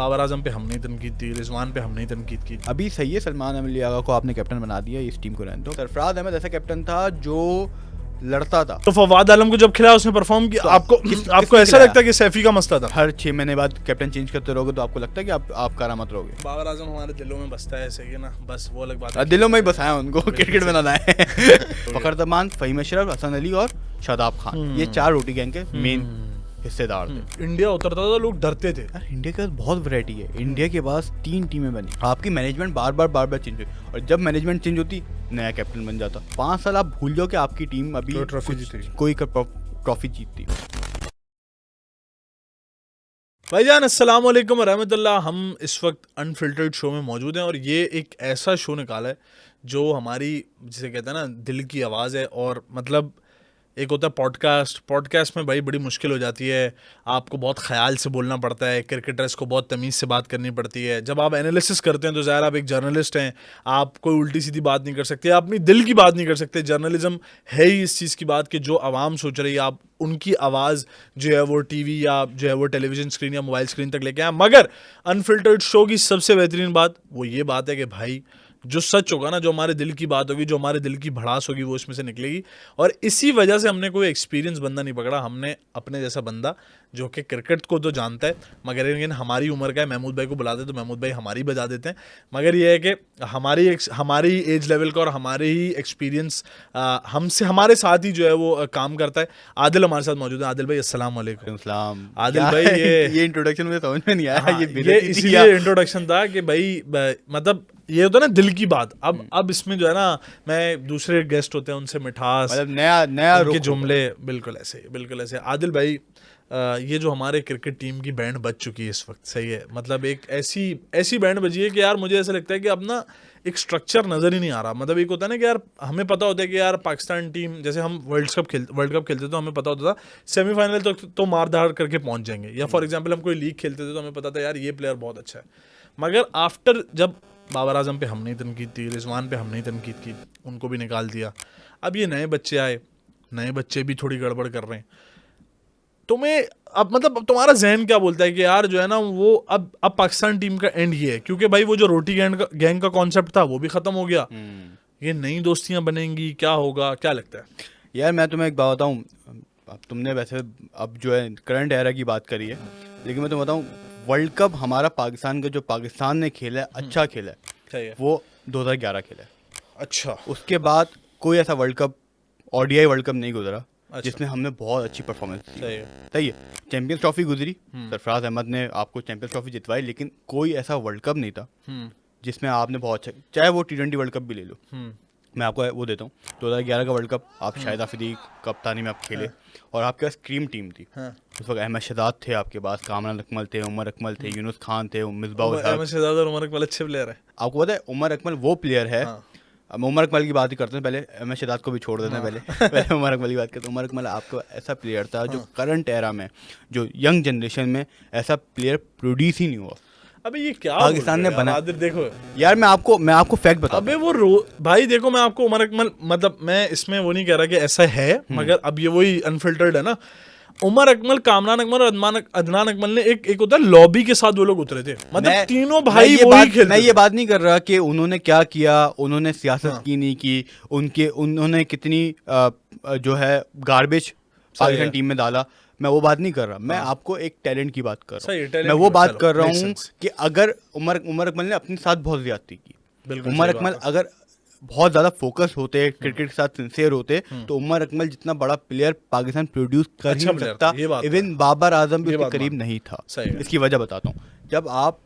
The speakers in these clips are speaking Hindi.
बाबर आजम पे हमने तनकीद की, रिजवान पे हमने तनकीद की। अभी सही है, सलमान अली आगा को आपने कैप्टन बना दिया, इस टीम को रहने दो। सरफराज अहमद ऐसा कैप्टन था जो लड़ता था। तो फवाद आलम को जब खिलाया उसने परफॉर्म किया। तो आपको ऐसा लगता है कि सैफी का मसला था? हर 6 महीने बाद कैप्टन चेंज करते रहोगे तो आपको लगता है कि आप करामत रहोगे। बाबर आजम हमारे दिलों में बसता है, सही है ना, बस वो अलग बात है। दिलों में ही बसाया उनको, क्रिकेट बनाना है। फखर जमान, फहीम अशरफ, हसन अली और शादाब खान, ये 4 रोटी गैंग के मेन हिस्सेदार थे। इंडिया उतरता था लोग डरते थे। यार इंडिया के पास बहुत वैरायटी है। इंडिया के पास 3 टीमें बनी, आपकी मैनेजमेंट बार बार चेंज हुई, और जब मैनेजमेंट चेंज होती नया कैप्टन बन जाता। 5 साल आप भूल जाओ कि आपकी टीम अभी कोई ट्रॉफी जीतती। भाईजान अस्सलाम वालेकुम व रहमतुल्लाह। हम इस वक्त अनफिल्टर्ड शो में मौजूद हैं और ये एक ऐसा शो निकाला है जो हमारी, जिसे कहते हैं ना, दिल की आवाज़ है। और मतलब एक होता है पॉडकास्ट में भाई बड़ी मुश्किल हो जाती है, आपको बहुत ख्याल से बोलना पड़ता है, क्रिकेटर्स को बहुत तमीज़ से बात करनी पड़ती है। जब आप एनालिसिस करते हैं तो ज़ाहिर आप एक जर्नलिस्ट हैं, आप कोई उल्टी सीधी बात नहीं कर सकते, आप अपनी दिल की बात नहीं कर सकते। जर्नलिज्म है ही इस चीज़ की बात कि जो आवाम सोच रही है आप उनकी आवाज़ जो है वो टीवी या जो है वो टेलीविज़न स्क्रीन या मोबाइल स्क्रीन तक लेके आए। मगर अनफिल्टर्ड शो की सबसे बेहतरीन बात वो ये बात है कि भाई जो सच होगा ना, जो हमारे दिल की बात होगी, जो हमारे दिल की भड़ास होगी, वो इसमें से निकलेगी। और इसी वजह से हमने कोई एक्सपीरियंस बंदा नहीं पकड़ा, हमने अपने जैसा बंदा जो कि क्रिकेट को तो जानता है मगर लेकिन हमारी उम्र का है। महमूद भाई को बुलाते तो महमूद भाई हमारी बजा देते हैं, मगर ये है कि हमारी एज लेवल का और हमारे ही एक्सपीरियंस हमसे हमारे साथ ही जो है वो काम करता है। आदिल हमारे साथ मौजूद है। आदिल भाई अस्सलाम वालेकुम। आदिल भाई ये इंट्रोडक्शन मुझे समझ में नहीं आया। हाँ, ये इसलिए इंट्रोडक्शन था कि भाई मतलब ये होता है ना दिल की बात। अब इसमें जो है ना, मैं दूसरे गेस्ट होते हैं उनसे मिठास, मतलब नया उनके जुमले बिल्कुल ऐसे। आदिल भाई, ये जो हमारे क्रिकेट टीम की बैंड बज चुकी है इस वक्त, सही है, मतलब एक ऐसी बैंड बजी है कि यार मुझे ऐसा लगता है कि अब ना एक स्ट्रक्चर नज़र ही नहीं आ रहा। मतलब एक होता है ना कि यार हमें पता होता है कि यार पाकिस्तान टीम, जैसे हम वर्ल्ड कप खेलते तो हमें पता होता था सेमीफाइनल तक तो मार धाड़ करके पहुंच जाएंगे, या फॉर एग्जाम्पल हम कोई लीग खेलते थे तो हमें पता था यार ये प्लेयर बहुत अच्छा है। मगर आफ्टर जब बाबर आजम पे हमने तनकीद की, रिजवान पे हमने तनकीद की, उनको भी निकाल दिया, अब ये नए बच्चे आए, नए बच्चे भी थोड़ी गड़बड़ कर रहे हैं। तुम्हें अब मतलब तुम्हारा जहन क्या बोलता है कि यार जो है ना वो अब पाकिस्तान टीम का एंड ये है? क्योंकि भाई वो जो रोटी गैंग का कॉन्सेप्ट था वो भी खत्म हो गया, ये नई दोस्तियां बनेंगी, क्या होगा, क्या लगता है? यार मैं तुम्हें एक बात बताऊं, अब तुमने वैसे अब जो है करंट एरा की बात करी है, लेकिन मैं तुम्हें बताऊं वर्ल्ड कप हमारा पाकिस्तान का जो पाकिस्तान ने खेला है, अच्छा खेला है, वो 2011 खेला है। अच्छा, उसके बाद कोई ऐसा world cup, ODI world cup नहीं गुजरा जिसमें हमने बहुत अच्छी परफॉर्मेंस दी। सही है, चैंपियंस ट्रॉफी गुजरी, सरफराज अहमद ने आपको चैंपियंस ट्रॉफी जितवाई, लेकिन कोई ऐसा वर्ल्ड कप नहीं था जिसमें आपने बहुत अच्छा, चाहे वो T20 वर्ल्ड कप भी ले लो। मैं आपको वो देता हूँ 2011 का वर्ल्ड कप, आप शाहिद आफरीदी कप्तानी में आप खेले, और आपके पास क्रीम टीम थी। उस वक्त अहमद शहजाद थे आपके पास, कामरान अकमल थे, उमर अकमल थे, यूनुस खान थे, मिसबाह अहमद शहजाद और उमर अकमल अच्छे प्लेयर है। आपको पता है उमर अकमल वो प्लेयर है, अब उमर अकमल की बात ही करते हैं, पहले अहमद शहजाद को भी छोड़ देते हैं, पहले उमर अकमल की बात करते हैं। उमर अकमल आपको ऐसा प्लेयर था जो करंट एरा में, जो यंग जनरेशन में ऐसा प्लेयर प्रोड्यूस ही नहीं हुआ। अबे ये क्या पाकिस्तान ने बना? देखो यार मैं आपको फैक्ट बता, अबे वो भाई देखो, मैं आपको उमर अकमल, मतलब मैं इसमें वो नहीं कह रहा कि ऐसा है, मगर अब ये वही अनफिल्टर्ड है ना। उमर अकमल, कामरान अकमल और अदनान अकमल ने एक होता है लॉबी के साथ वो लोग उतरे थे, मतलब तीनों भाई वही खेलते। मैं ये बात नहीं कर रहा कि उन्होंने क्या किया, उन्होंने सियासत की नहीं की, उन्होंने कितनी जो है गार्बेज पाकिस्तान टीम में डाला, मैं वो बात नहीं कर रहा। मैं आपको एक टैलेंट की बात कर रहा हूँ। मैं वो बात कर रहा हूँ कि अगर उमर अकमल ने अपने साथ बहुत ज्यादती की, उमर अकमल अगर बहुत ज़्यादा फोकस होते, क्रिकेट के साथ सिंसियर होते, तो उमर अकमल जितना बड़ा प्लेयर पाकिस्तान प्रोड्यूस कर ही सकता। इवन बाबर आजम भी उसके करीब नहीं था। इसकी वजह बताता हूँ, जब आप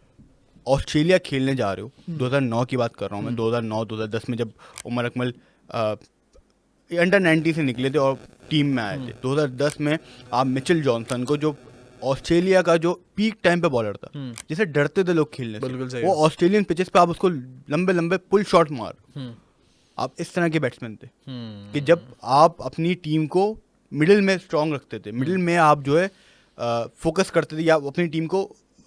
ऑस्ट्रेलिया खेलने जा रहे हो, 2009 की बात कर रहा हूँ मैं, 2009-2010 में जब उमर अकमल अंडर 90 से निकले थे और टीम में आए थे, 2010 में आप मिचेल जॉनसन को, जो ऑस्ट्रेलिया का जो पीक टाइम पे बॉलर था, जिसे डरते थे लोग खेलने से, वो ऑस्ट्रेलियन पिचेस पे आप उसको लंबे लंबे पुल शॉट मार, आप इस तरह के बैट्समैन थे कि जब आप अपनी टीम को मिडिल में स्ट्रांग रखते थे, मिडिल में आप जो है फोकस करते थे, या अपनी टीम को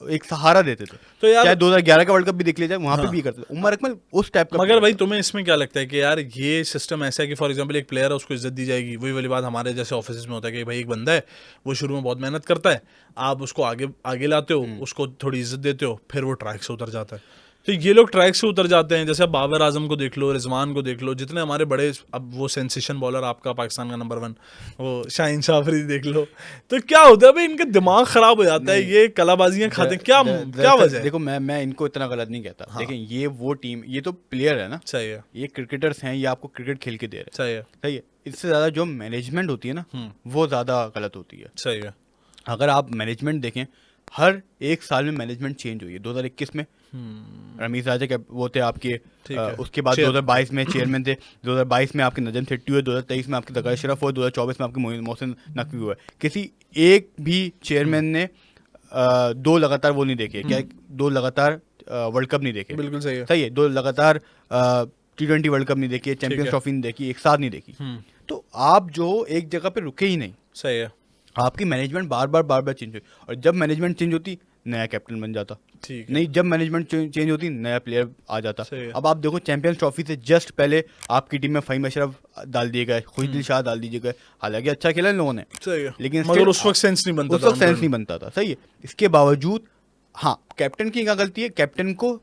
एक सहारा देते थे। तो यार चाहे 2011 का वर्ल्ड कप भी देख लिया जाए, वहां पे भी करते थे। उमर अकमल उस टाइप का। मगर भाई तुम्हें इसमें क्या लगता है कि यार ये सिस्टम ऐसा है कि फॉर एग्जांपल एक प्लेयर है उसको इज्जत दी जाएगी, वही वाली बात हमारे जैसे ऑफिस में होता है कि भाई एक बंदा है वो शुरू में बहुत मेहनत करता है, आप उसको आगे आगे लाते हो, उसको थोड़ी इज्जत देते हो, फिर वो ट्रैक से उतर जाता है। तो ये लोग ट्रैक से उतर जाते हैं, जैसे अब बाबर आजम को देख लो, रिजवान को देख लो, जितने हमारे बड़े, अब वो सेंसेशन बॉलर आपका पाकिस्तान का नंबर 1 वो शाहीन शाह अफरीदी देख लो, तो क्या होता है भाई इनका दिमाग खराब हो जाता है, ये कलाबाजियां खाते हैं, क्या वजह है? देखो मैं इनको इतना गलत नहीं कहता। हाँ। देखिए ये वो टीम, ये तो प्लेयर है ना, सही है, ये क्रिकेटर्स हैं, ये आपको क्रिकेट खेल के दे रहे हैं। सही है, सही है। इससे ज्यादा जो मैनेजमेंट होती है ना, वो ज्यादा गलत होती है। सही है। अगर आप मैनेजमेंट देखें, हर एक साल में मैनेजमेंट चेंज हुई है। 2021 में रमीज राजा के वो थे आपके, ठीक है। उसके बाद 2022 में चेयरमैन थे, 2022 में आपके नजम सेट्टी हुए, 2023 में आपके दगा अशरफ हुए, 2024 में आपके मोहसिन नकवी हुए। किसी एक भी चेयरमैन ने 2 लगातार वो नहीं देखे, क्या 2 लगातार वर्ल्ड कप नहीं देखे। बिल्कुल सही है। सही है। 2 लगातार T20 वर्ल्ड कप नहीं देखी, चैंपियंस ट्रॉफी नहीं देखी, एक साथ नहीं देखी। तो आप जो एक जगह पे रुके ही नहीं, सही है, आपकी मैनेजमेंट बार बार चेंज हुई, और जब मैनेजमेंट चेंज होती नया कैप्टन बन जाता, ठीक है, नहीं जब मैनेजमेंट चेंज होती नया प्लेयर आ जाता। सही है। अब आप देखो चैंपियंस ट्रॉफी से जस्ट पहले आपकी टीम में फ़हीम अशरफ डाल दिए गए, खुशदिल शाह डाल दिए गए, हालांकि अच्छा खेला इन लोगों ने, सही है, लेकिन मगर still उस वक्त सेंस नहीं बनता उस था वक्त सेंस उनका। नहीं बनता था। सही है। इसके बावजूद हाँ, कैप्टन की क्या गलती है, कैप्टन को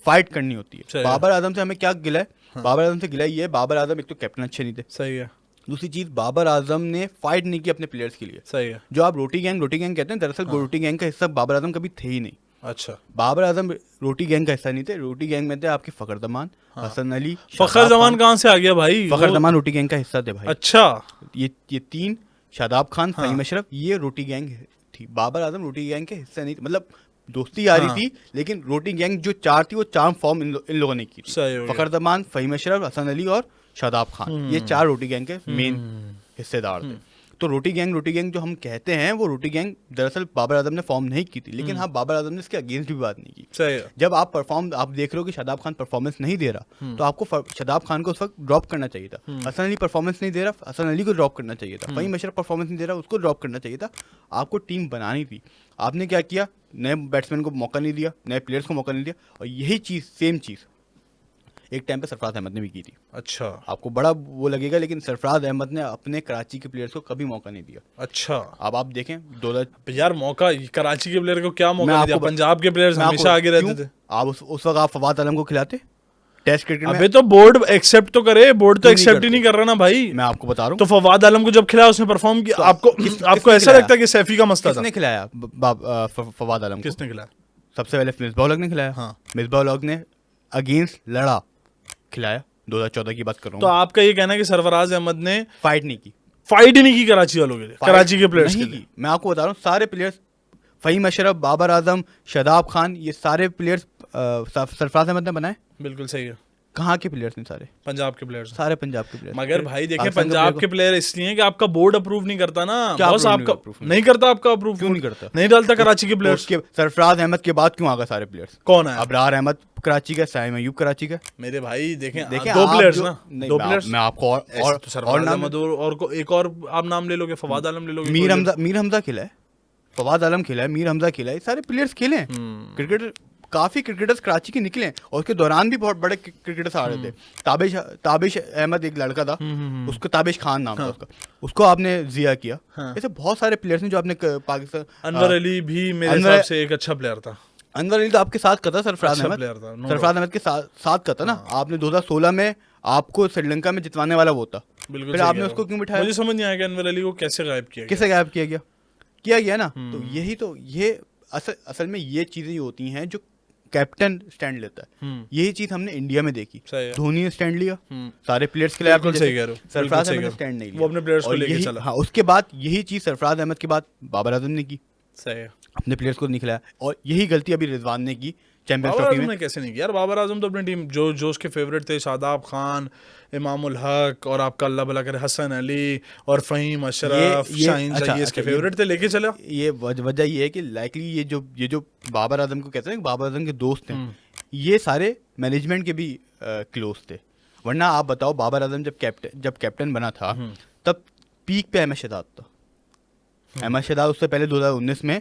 फाइट करनी होती सही है। है। बाबर आजम से हमें क्या गिला है, बाबर आजम से गिला ये है, बाबर आजम एक तो कैप्टन अच्छे नहीं थे, सही है, दूसरी चीज बाबर आजम ने फाइट नहीं की अपने प्लेयर्स के लिए। सही है, जो आप रोटी गैंग कहते हैं, दरअसल रोटी गैंग का हिस्सा बाबर आजम कभी थे ही नहीं। अच्छा, बाबर आजम रोटी गैंग का हिस्सा नहीं थे। रोटी गैंग में थे आपके फखर जमान, हसन अली, फखर जमान कहाँ से आ गया भाई? फखर जमान रोटी गैंग का हिस्सा थे भाई। अच्छा, ये 3, शादाब खान, फहीम अशरफ, ये रोटी गैंग थी। बाबर आजम रोटी गैंग के हिस्से नहीं थे, मतलब दोस्ती आ रही थी, लेकिन रोटी गैंग जो 4 थी वो 4 फॉर्म इन लोगों ने की थी। सही हो गया। फखर जमान, फहीम अशरफ, हसन अली और शादाब खान, ये 4 रोटी गैंग के मेन हिस्सेदार थे। तो रोटी गैंग जो हम कहते हैं, वो रोटी गैंग दरअसल बाबर आजम ने फॉर्म नहीं की थी, लेकिन हाँ बाबर आजम ने इसके अगेंस्ट भी बात नहीं की। सही है, जब आप देख रहे हो कि शादाब खान परफॉर्मेंस नहीं दे रहा, तो आपको शादाब खान को उस वक्त ड्रॉप करना चाहिए था। हसन अली परफॉर्मेंस नहीं दे रहा, हसन अली को ड्रॉप करना चाहिए था। फहीम अशरफ परफॉर्मेंस नहीं दे रहा, उसको ड्रॉप करना चाहिए था। आपको टीम बनानी थी। आपने क्या किया, नए बैट्समैन को मौका नहीं दिया, नए प्लेयर्स को मौका नहीं दिया, और यही चीज़ सेम चीज़ एक टाइम पे सरफराज अहमद ने भी की थी। अच्छा, आपको बड़ा वो लगेगा, लेकिन सरफराज अहमद ने अपने कराची के प्लेयर्स को कभी मौका नहीं दिया। अच्छा, अब आप देखें 2000 यार मौका कराची के प्लेयर को क्या मौका मैं नहीं दिया? आपको पंजाब के प्लेयर्स मैं आपको- हमेशा आगे रहते क्यों? थे। आप उस वक्त आप फवाद आलम को खिलाते टेस्ट क्रिकेट में? अबे तो बोर्ड एक्सेप्ट तो करे, बोर्ड तो क्यों नहीं एक्सेप्ट ही करते? नहीं कर रहा ना भाई। मैं आपको बता रहा हूँ। तो फवाद आलम को जब खिलाया उसने परफॉर्म किया, आपको किसने आपको ऐसा खिलाया? लगता है कि सैफी का मसला था? किसने खिलाया फवाद आलम को? किसने खिलाया? सबसे पहले मिसबाह उल हक ने खिलाया। हाँ। मिसबाह उल हक ने अगेंस्ट लड़ा, खिलाया। 2014 की बात कर रहा तो हूँ। आपका ये कहना है कि सरफराज अहमद ने फाइट नहीं की, फाइट ही नहीं की कराची वालों के लिए, कराची के प्लेयर्स के नहीं लिए? की। मैं आपको बता रहा हूँ, सारे प्लेयर्स, फहीम अशरफ, बाबर आजम, शादाब खान, ये सारे प्लेयर्स सरफराज अहमद ने बनाए। बिल्कुल सही है, कहाँ के प्लेयर्स हैं? सारे पंजाब के प्लेयर्स। सारे पंजाब के प्लेयर्स। मगर भाई देखें, पाकिस्तान पंजाब player के प्लेयर इसलिए कि आपका बोर्ड अप्रूव नहीं करता ना। क्या बॉस approve आपका नहीं approve नहीं करता, आपका अप्रूव क्यों नहीं करता? नहीं डालता कराची के प्लेयर्स। उसके सरफराज अहमद के बाद क्यों आ गए सारे प्लेयर्स? कौन है? अबरार अहमद कराची का, साइम अयूब कराची का। मेरे भाई देखें, देखें दो आप प्लेयर्स जो- ना, नहीं, दो मैं प्लेयर्स। मैं आपको और तो सरफराज नाम अहमद और एक और आप नाम ले लोगे, फवाद आलम ले लोगे, मीर हमजा खेला है, फवाद आलम खेला है, मीर हमजा खेला है, ये सारे प्लेयर्स खेले हैं। क्रिकेटर, काफी क्रिकेटर्स कराची के निकले हैं, और उसके दौरान भी बहुत बड़े क्रिकेटर्स आ रहे थे। ताबिश अहमद एक लड़का था, उसको ताबिश खान नाम था उसका, उसको आपने जिया किया। ऐसे बहुत सारे प्लेयर्स हैं जो आपने पाकिस्तान। अनवर अली भी मेरे अनवर- हिसाब से एक अच्छा प्लेयर था। अनवर अली तो आपके साथ का था, सरफराज अच्छा अहमद player था, no सरफराज अहमद के साथ का था ना। आपने 2016 में आपको श्रीलंका में जितवाने वाला वो था, बिल्कुल फिर सही आपने कह उसको रहे हो। क्यों बिठाया? मुझे समझ नहीं आया कि अनवर अली को कैसे गायब किया गया। किसे गायब किया गया ना। तो यही तो ये असल में ये चीजें होती हैं जो कैप्टन स्टैंड लेता है। यही चीज हमने इंडिया में देखी। सही है। धोनी ने स्टैंड लिया, सारे प्लेयर्स के लिए। बिल्कुल सही कह रहे हो, सरफराज बिल्कुल सही अहमद ने कह स्टैंड रहे नहीं हो। लिया, वो अपने प्लेयर्स को और लेके यही- चला। हाँ, उसके बाद यही चीज सरफराज अहमद के बाद बाबर आजम ने की, सही है। अपने प्लेयर्स को नहीं खिलाया। और यही गलती अभी रिजवान ने की चैंपियंस बाबर ट्रॉफी आजम में। ने कैसे नहीं किया यार? बाबर आजम तो अपनी टीम जो उसके फेवरेट थे, शादाब खान, इमामुल हक, और आपका अल्लाह भला करे हसन अली और फहीम अशरफ, शाहीन शाह, ये इसके फेवरेट थे, लेके चला। ये वजह ये है कि लाइकली ये जो बाबर आजम को कहते हैं, बाबर आजम के दोस्त हैं, ये सारे मैनेजमेंट के भी क्लोज थे। वरना आप बताओ, बाबर आजम जब कैप्टन बना था, तब पीक पे अहमद शहजाद था। अहमद शहजाद उससे पहले 2019 में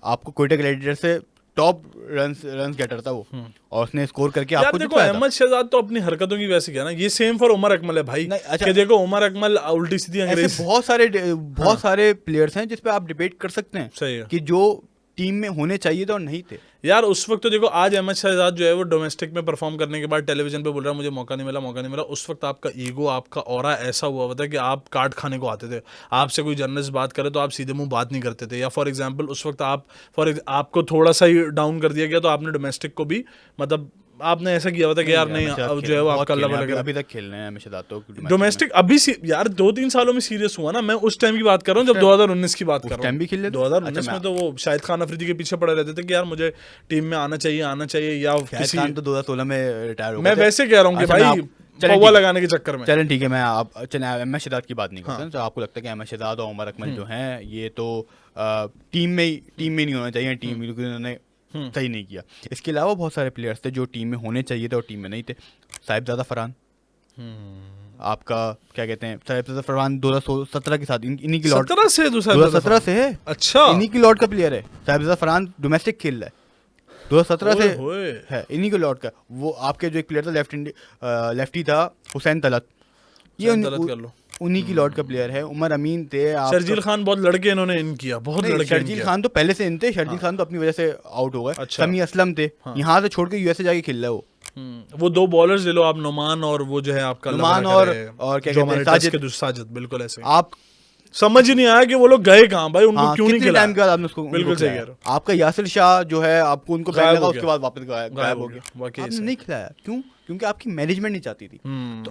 आपको कोयटा ग्लैडिएटर से टॉप रन गेटर था वो, और उसने स्कोर करके यार आपको देखो जितवाया था। अहमद शहजाद तो अपनी हरकतों की वैसे क्या ना, ये सेम फॉर उमर अकमल है भाई। नहीं, अच्छा, कि देखो उमर अकमल उल्टी सीधी अंग्रेज। ऐसे बहुत सारे प्लेयर्स हैं जिस पे आप डिबेट कर सकते हैं सही है कि जो टीम में होने चाहिए थे और नहीं थे। यार। उस वक्त तो देखो, आज अहमद शहजाद जो है वो डोमेस्टिक में परफॉर्म करने के बाद टेलीविजन पे बोल रहा है मुझे मौका नहीं मिला। उस वक्त आपका ईगो, आपका ऑरा ऐसा हुआ हुआ था कि आप काट खाने को आते थे। आपसे कोई जर्नलिस्ट बात करे तो आप सीधे मुंह बात नहीं करते थे। या फॉर एग्जांपल उस वक्त आपको थोड़ा सा ही डाउन कर दिया गया तो आपने डोमेस्टिक को भी मतलब आपने ऐसा किया हुआ था कि यार नहीं, अब जो है वो आपका अल्लाह भला करे। अभी तक खेल रहे हैं हमेशा तो डोमेस्टिक अभी यार 2-3 सालों में सीरियस हुआ ना। मैं उस टाइम की बात कर रहा हूँ जब 2019 की बात कर रहा हूँ। 2019 में तो वो शाहिद खान अफरीदी के पीछे पड़े रहते थे कि यार मुझे टीम में आना चाहिए या किसी। खान तो 2016 में रिटायर हो गए मैं थे। वैसे कह रहा हूँ कि अच्छा, भाई पौवा लगाने के चक्कर में। चलें ठीक है, मैं अहमद शहजाद की बात नहीं करता। तो आपको लगता है कि अहमद शहजाद और उमर अकमल जो हैं ये तो टीम में नहीं होना चाहिए, टीम में उन्होंने सही नहीं किया। इसके अलावा बहुत सारे प्लेयर्स थे जो टीम में होने चाहिए थे और टीम में नहीं थे। साहिबजादा फरहान, आपका क्या कहते हैं, साहिबजादा फरहान 2017 के साथ इन्हीं की लॉट 2017 से है। अच्छा, इन्हीं की लॉट का प्लेयर है साहिबजादा फरहान, डोमेस्टिक खेल रहा है 2017 से है, इन्हीं के लॉट का। वो आपके जो एक प्लेयर था लेफ्टी था हुसैन तलत, ये उन्हीं की लॉट का प्लेयर है। उमर अमीन थे, शर्जील खान बहुत लड़के इन्होंने इन किया, बहुत लड़के। शर्जील खान तो पहले से इन थे, शर्जील खान तो अपनी वजह से आउट हो गए। अच्छा। समी असलम थे, यहाँ से छोड़ के यूएसए जाके खेल रहा है वो 2 बॉलर्स ले लो आप, नुमान और वो जो है आपका नुमान और क्या कहते हैं साजिद, बिल्कुल ऐसे। आप समझ ही नहीं आया कि वो लोग गए कहाँ भाई, उनको क्यों नहीं खिलाया। टाइम के बाद आपने उसको बिल्कुल सही कह रहे हो। आपका यासिर शाह जो है आपको उनको बैन लगा, उसके बाद वापस गायब हो गया। आपने नहीं खिलाया, क्यों? क्योंकि आपकी मैनेजमेंट नहीं चाहती थी। तो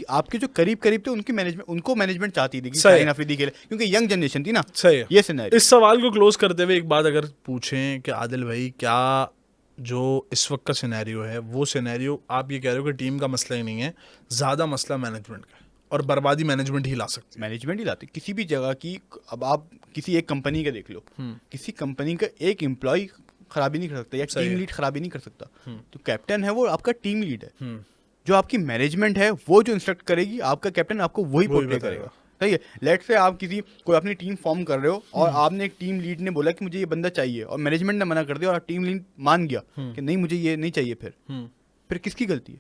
आपके जो करीब थे उनको मैनेजमेंट चाहती थी कि शाहीन अफरीदी खेले, क्योंकि यंग जनरेशन थी ना। सही, ये सिनेरियो। इस सवाल को क्लोज करते हुए एक बात अगर पूछें कि आदिल भाई, क्या जो इस वक्त का सिनेरियो है वो सिनेरियो आप ये कह रहे हो कि टीम का मसला ही नहीं है, ज़्यादा मसला मैनेजमेंट का है और बर्बादी मैनेजमेंट ही ला सकती है? मैनेजमेंट ही लाती किसी भी जगह की। अब आप किसी एक कंपनी का देख लो, किसी कंपनी का एक एम्प्लॉय खराबी नहीं कर सकता या टीम लीड खराबी नहीं कर सकता। तो कैप्टन है वो आपका टीम लीड है। जो आपकी मैनेजमेंट है वो जो इंस्ट्रक्ट करेगी, आपका कैप्टन आपको वही पोर्ट्रे करेगा। सही है। लेट्स से आप कोई अपनी टीम फॉर्म कर रहे हो और आपने एक टीम लीड ने बोला कि मुझे ये बंदा चाहिए और मैनेजमेंट ने मना कर दिया और टीम लीड मान गया कि नहीं मुझे ये नहीं चाहिए, फिर किसकी गलती है?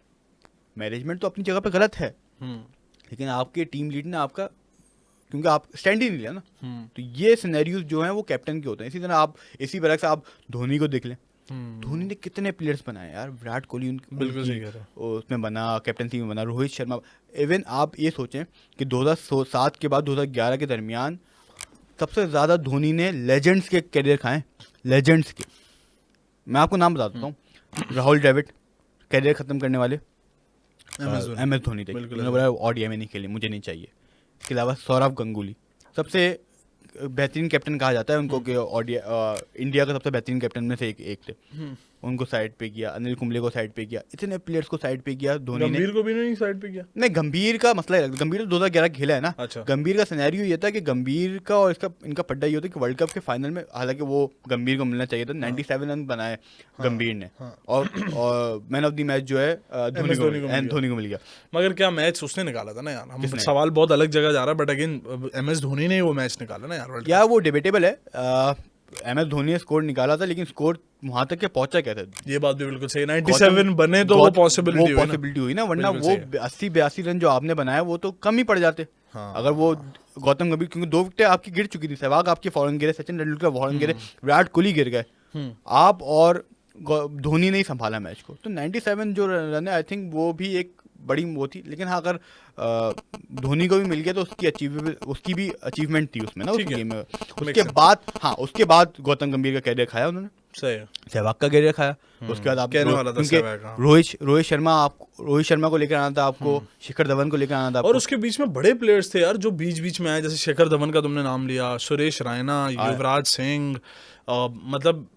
मैनेजमेंट तो अपनी जगह पे गलत है, लेकिन आपके टीम लीड ने आपका, क्योंकि आप स्टैंड ही नहीं लिया ना। तो ये सिनेरियोज जो हैं वो कैप्टन के होते हैं। इसी तरह आप इसी तरह से आप धोनी को देख लें। धोनी ने कितने प्लेयर्स बनाए यार, विराट कोहली बिल्कुल सही कह रहे हो, उसमें बना, कैप्टनसी में बना, रोहित शर्मा। इवन आप ये सोचें कि 2007 के बाद 2011 के दरमियान सबसे ज़्यादा धोनी ने लेजेंड्स के कैरियर खाए, लेजेंड्स के। मैं आपको नाम बता देता हूँ। राहुल द्रविड़ कैरियर ख़त्म करने वाले, एम एस धोनी थे, उन्होंने बोला ओडीआई में नहीं खेले, मुझे नहीं चाहिए। इसके अलावा सौरव गंगुली सबसे बेहतरीन कैप्टन कहा जाता है उनको कि इंडिया का सबसे बेहतरीन कैप्टन में से एक थे। उनको साइड पे किया, अनिल कुंबले को साइड पे किया, इतने प्लेयर्स को साइड पे किया धोनी ने। गंभीर को भी नहीं साइड पे किया? नहीं, गंभीर का मसला है, गंभीर 2011 खेला है ना। अच्छा। गंभीर का सिनेरियो ये था कि गंभीर का और इनका पड्डा ये होता कि वर्ल्ड कप के फाइनल में, हालांकि वो गंभीर को मिलना चाहिए था, 97 रन बनाए गंभीर ने, और मैन ऑफ द मैच जो है धोनी को मिल गया। मगर क्या मैच उसने निकाला था ना यार, हम सवाल बहुत अलग जगह जा रहा है, but again M S Dhoni ने वो मैच निकाला ना यार। क्या वो डिबेटेबल है? एम एस धोनी ने स्कोर निकाला था, लेकिन स्कोर वहां तक के पहुंचा क्या था? ये बात भी बिल्कुल सही। 97 बने तो वो पॉसिबिलिटी हुई ना, वरना वो 80-82 रन जो आपने बनाया वो तो कम ही पड़ जाते। अगर वो गौतम गंभीर, क्योंकि 2 विकेटें आपकी गिर चुकी थी, सहवाग आपके फौरन गिरे, सचिन तेंदुलकर फौरन गिरे, विराट कोहली गिर गए, आप और धोनी ने ही संभाला मैच को। तो 97 जो रन है, आई थिंक वो भी एक बड़ी वो थी। लेकिन हाँ, अगर धोनी को भी मिल गया तो उसकी भी अचीवमेंट थी उसमें ना, उस गेम में। उसके बाद गौतम गंभीर का कैरियर खाया उन्होंने, सहवाग का कैरियर खाया। उसके बाद आप रोहित शर्मा को लेकर आना था आपको, शिखर धवन को लेकर आना था, और उसके बीच में बड़े प्लेयर्स थे यार जो बीच में आए, जैसे शिखर धवन का तुमने नाम लिया, सुरेश रैना, युवराज सिंह, मतलब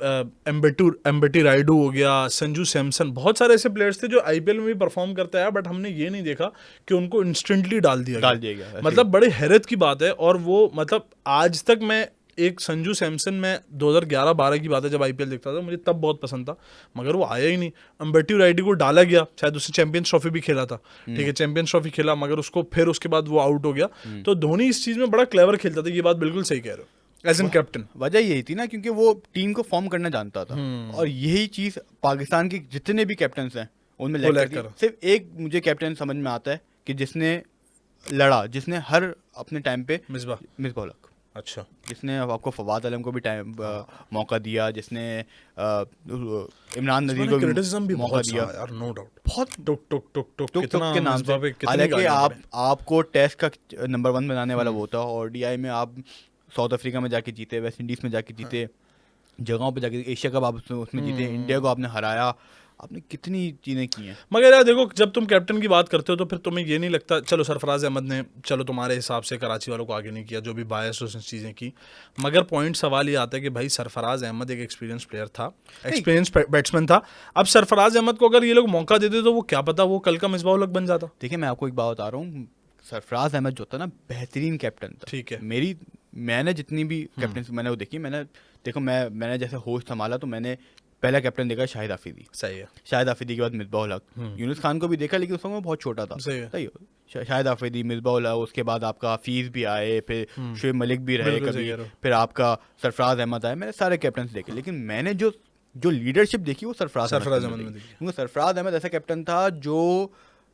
एम्बेटी रायडू हो गया, संजू सैमसन, बहुत सारे ऐसे प्लेयर्स थे जो आईपीएल में भी परफॉर्म करते हैं, बट हमने ये नहीं देखा कि उनको इंस्टेंटली डाल दिया गया। मतलब बड़े हैरत की बात है। और वो मतलब आज तक मैं एक संजू सैमसन में 2011-12 की बात है जब आईपीएल देखता था, मुझे तब बहुत पसंद था, मगर वो आया ही नहीं। एम्बेटी रायडू को डाला गया, शायद उसने चैंपियंस ट्रॉफी भी खेला था, ठीक है, चैंपियंस ट्रॉफी खेला, मगर उसको फिर उसके बाद वो आउट हो गया। तो धोनी इस चीज़ में बड़ा क्लेवर खेलता था, ये बात बिल्कुल सही कह रहे हो। As an captain. वजह यही थी ना, क्योंकि वो टीम को फॉर्म करना जानता था, और यही चीज पाकिस्तान के जितने भी कैप्टन हैं उनमें लैक थी। सिर्फ एक मुझे कैप्टन समझ में आता है कि जिसने लड़ा, जिसने हर अपने टाइम पे, मिसबाह उल हक। अच्छा, जिसने आपको फवाद आलम को भी टाइम मौका दिया, जिसने इमरान नज़ीर को क्रिटिसिज्म भी मौका दिया यार, नो डाउट, बहुत टुक टुक टुक टुक के नाम से। हालांकि आपको टेस्ट का नंबर 1 बनाने वाला वो था, और ODI में आप साउथ अफ्रीका में जाके जीते, वेस्ट इंडीज में जाके जीते, जगहों पे जाके एशिया कप आप उसमें जीते, इंडिया को आपने हराया, आपने कितनी चीज़ें की हैं। मगर यार देखो, जब तुम कैप्टन की बात करते हो तो फिर तुम्हें ये नहीं लगता, चलो सरफराज अहमद ने, चलो तुम्हारे हिसाब से कराची वालों को आगे नहीं किया, जो भी बायस उसने चीज़ें की, मगर पॉइंट सवाल ये आता है कि भाई सरफराज अहमद एक एक्सपीरियंस प्लेयर था, एक्सपीरियंस बैट्समैन था। अब सरफराज अहमद को अगर ये लोग मौका देते तो वो क्या पता वो कल का मिसबाह उल हक बन जाता। देखिए मैं आपको एक बात बता रहा हूँ, सरफराज अहमद जो था ना, बेहतरीन कैप्टन था। ठीक है, मैंने जितनी भी कैप्टन मैंने वो देखी, मैंने जैसे होस्ट संभाला तो मैंने पहला कैप्टन देखा शाहिद आफरीदी। सही है। शाहिद आफरीदी के बाद मिसबाह उल हक, यूनुस खान को भी देखा, लेकिन उस समय बहुत छोटा था। सही है। शाहिद आफरीदी, मिसबाह उल हक, उसके बाद आपका हफीज भी आए, फिर शुएब मलिक भी रहे कभी, फिर आपका सरफराज अहमद आए। मैंने सारे कैप्टन देखे, लेकिन मैंने जो लीडरशिप देखी वो सरफराज अहमद में, क्योंकि सरफराज अहमद ऐसा कैप्टन था जो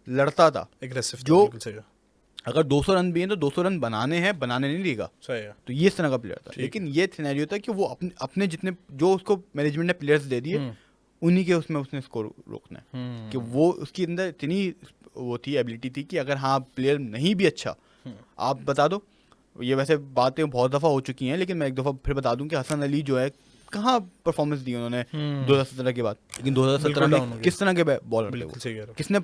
लड़ता था, एग्रेसिव, जो अगर 200 रन भी हैं तो 200 रन बनाने नहीं देगा। सही है। तो ये इस तरह का प्लेयर था। लेकिन ये सिनेरियो था कि वो अपने जितने जो उसको मैनेजमेंट ने प्लेयर्स दे दिए, उन्हीं के उसमें उसने स्कोर रोकना है, कि वो उसके अंदर इतनी वो थी, एबिलिटी थी कि अगर हाँ प्लेयर नहीं भी अच्छा, आप बता दो। ये वैसे बातें बहुत दफ़ा हो चुकी हैं, लेकिन मैं एक दफ़ा फिर बता दूं कि हसन अली जो है कहाँ परफॉर्मेंस दी उन्होंने 2017 के बाद, लेकिन 2017 में किस तरह के बॉलर थे, किसने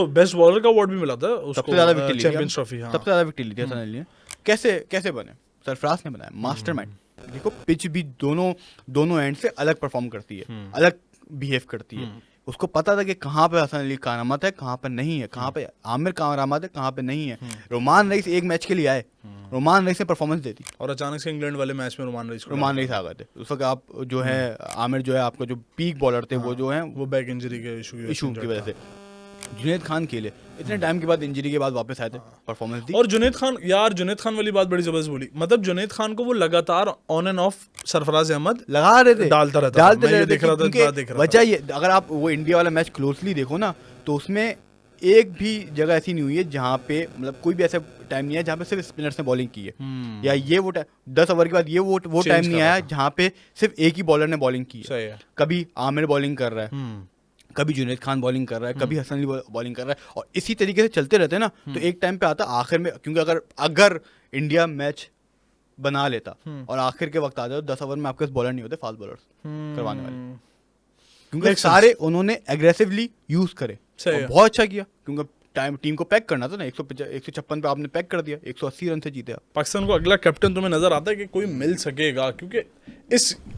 बेस्ट बॉलर का अवार्ड भी मिला था उसको, सबसे ज्यादा विकेट ली, चैंपियंस ट्रॉफी, सबसे ज्यादा विकेट ली थी हसन अली ने। कैसे बने? सरफराज ने बनाया, मास्टरमाइंड। देखो पिच भी दोनों एंड से अलग परफॉर्म करती है, अलग बिहेव करती है। उसको पता था कि कहाँ पे हसन अली करामत है, कहाँ पे नहीं है, कहाँ पे आमिर करामत है, कहाँ पे नहीं है। रोमान रईस एक मैच के लिए आए, रोमान रईस ने परफॉर्मेंस दे दी, और अचानक से इंग्लैंड वाले मैच में रोमान रईस आ गए थे। उस वक्त आप जो है आमिर जो है आपका जो पीक बॉलर थे, वो जो है वो बैक इंजरी के इशू की वजह से। जुनैद खान खेले इतने टाइम के बाद, इंजरी के बाद वापस आए थे, परफॉर्मेंस दी। और जुनैद खान वाली बात बड़ी जबरदस्त बोली, मतलब जुनैद खान को वो लगातार on and off Sarfaraz Ahmed लगा रहे थे, डालते रहता था। वजह ये, अगर आप वो इंडिया वाला मैच क्लोजली देखो ना, तो उसमें एक भी जगह ऐसी नहीं हुई है जहाँ पे, मतलब कोई भी ऐसा टाइम नहीं है जहाँ पे सिर्फ स्पिनर्स ने बॉलिंग की है, या ये वो 10 ओवर के बाद ये वो टाइम नहीं आया जहाँ पे सिर्फ एक ही बॉलर ने बॉलिंग की है। कभी आमिर बॉलिंग कर रहा है, कभी जुनैद खान बॉलिंग कर रहा है, कभी हसन अली बॉलिंग कर रहा है, और इसी तरीके से चलते रहते हैं ना। तो एक टाइम पे आता आखिर में, क्योंकि अगर इंडिया मैच बना लेता और आखिर के वक्त आ जाओ, 10 ओवर में आपके पास बॉलर नहीं होते, फास्ट बॉलर्स करवाने वाले, क्योंकि सारे उन्होंने एग्रेसिवली यूज करे, बहुत अच्छा किया, क्योंकि टीम को पैक करना था ना। 156 पे आपने पैक कर दिया, 180 रन से जीते आप। पाकिस्तान को अगला कैप्टन तुम्हें नजर आता है कि कोई मिल सकेगा? क्योंकि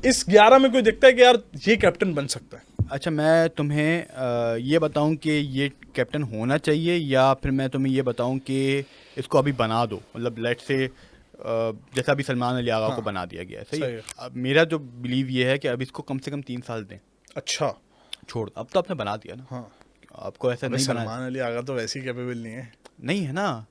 इस 11 में कोई दिखता है कि यार ये कैप्टन बन सकता है। अच्छा, मैं तुम्हें ये बताऊं कि ये कैप्टन होना चाहिए, या फिर मैं तुम्हें ये बताऊं कि इसको अभी बना दो, मतलब लेट से जैसा अभी सलमान अली आगा को बना दिया गया है, सही है। अब मेरा जो बिलीव ये है कि अब इसको कम से कम 3 साल दें। अच्छा, छोड़, अब तो आपने बना दिया ना। हाँ, आपको ऐसा नहीं बनाया। सलमान अली आगा तो वैसे ही कैपेबल नहीं है ना।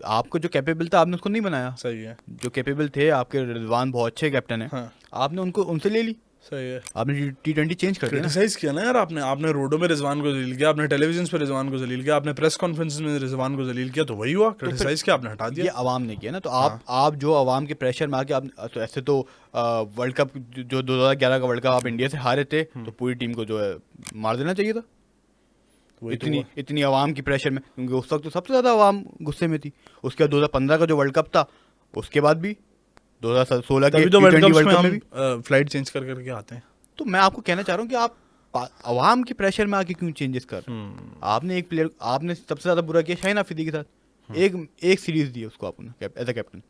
आपको जो कैपेबल था आपने उसको नहीं बनाया। सही है। जो कैपेबल थे, आपके रिजवान बहुत अच्छे कैप्टन है, आपने उनसे ले ली। सही है। आपने T20 चेंज कर दिया, क्रिटिसाइज किया ना यार आपने रोडो में रिजवान को जलील किया, आपने टेलीविजन पे रिजवान को जलील किया, आपने प्रेस कॉन्फ्रेंस में रिजवान को जलील किया, तो वही हुआ। क्रिटिसाइज किया, आपने हटा दिया। ये आवाम ने किया ना। तो आप जो आवाम के प्रेशर में आके आप, तो ऐसे तो वर्ल्ड कप जो 2011 का वर्ल्ड कप आप इंडिया से हारे थे, तो पूरी टीम को जो है मार देना चाहिए था, इतनी आवाम की प्रेशर में, क्योंकि उस वक्त तो सबसे ज्यादा आवाम गुस्से में थी। उसके बाद 2015 का जो वर्ल्ड कप था, उसके बाद भी 2016 के तो वर्ल्ड कप में भी फ्लाइट चेंज करके आते हैं। तो मैं आपको कहना चाह रहा हूँ कि आप आवाम के प्रेशर में आके क्यों चेंजेस कर रहे हैं? आपने एक प्लेयर, आपने सबसे ज्यादा बुरा किया शाहीन आफरीदी के साथ। एक सीरीज दी उसको आपने एज अ कैप्टन,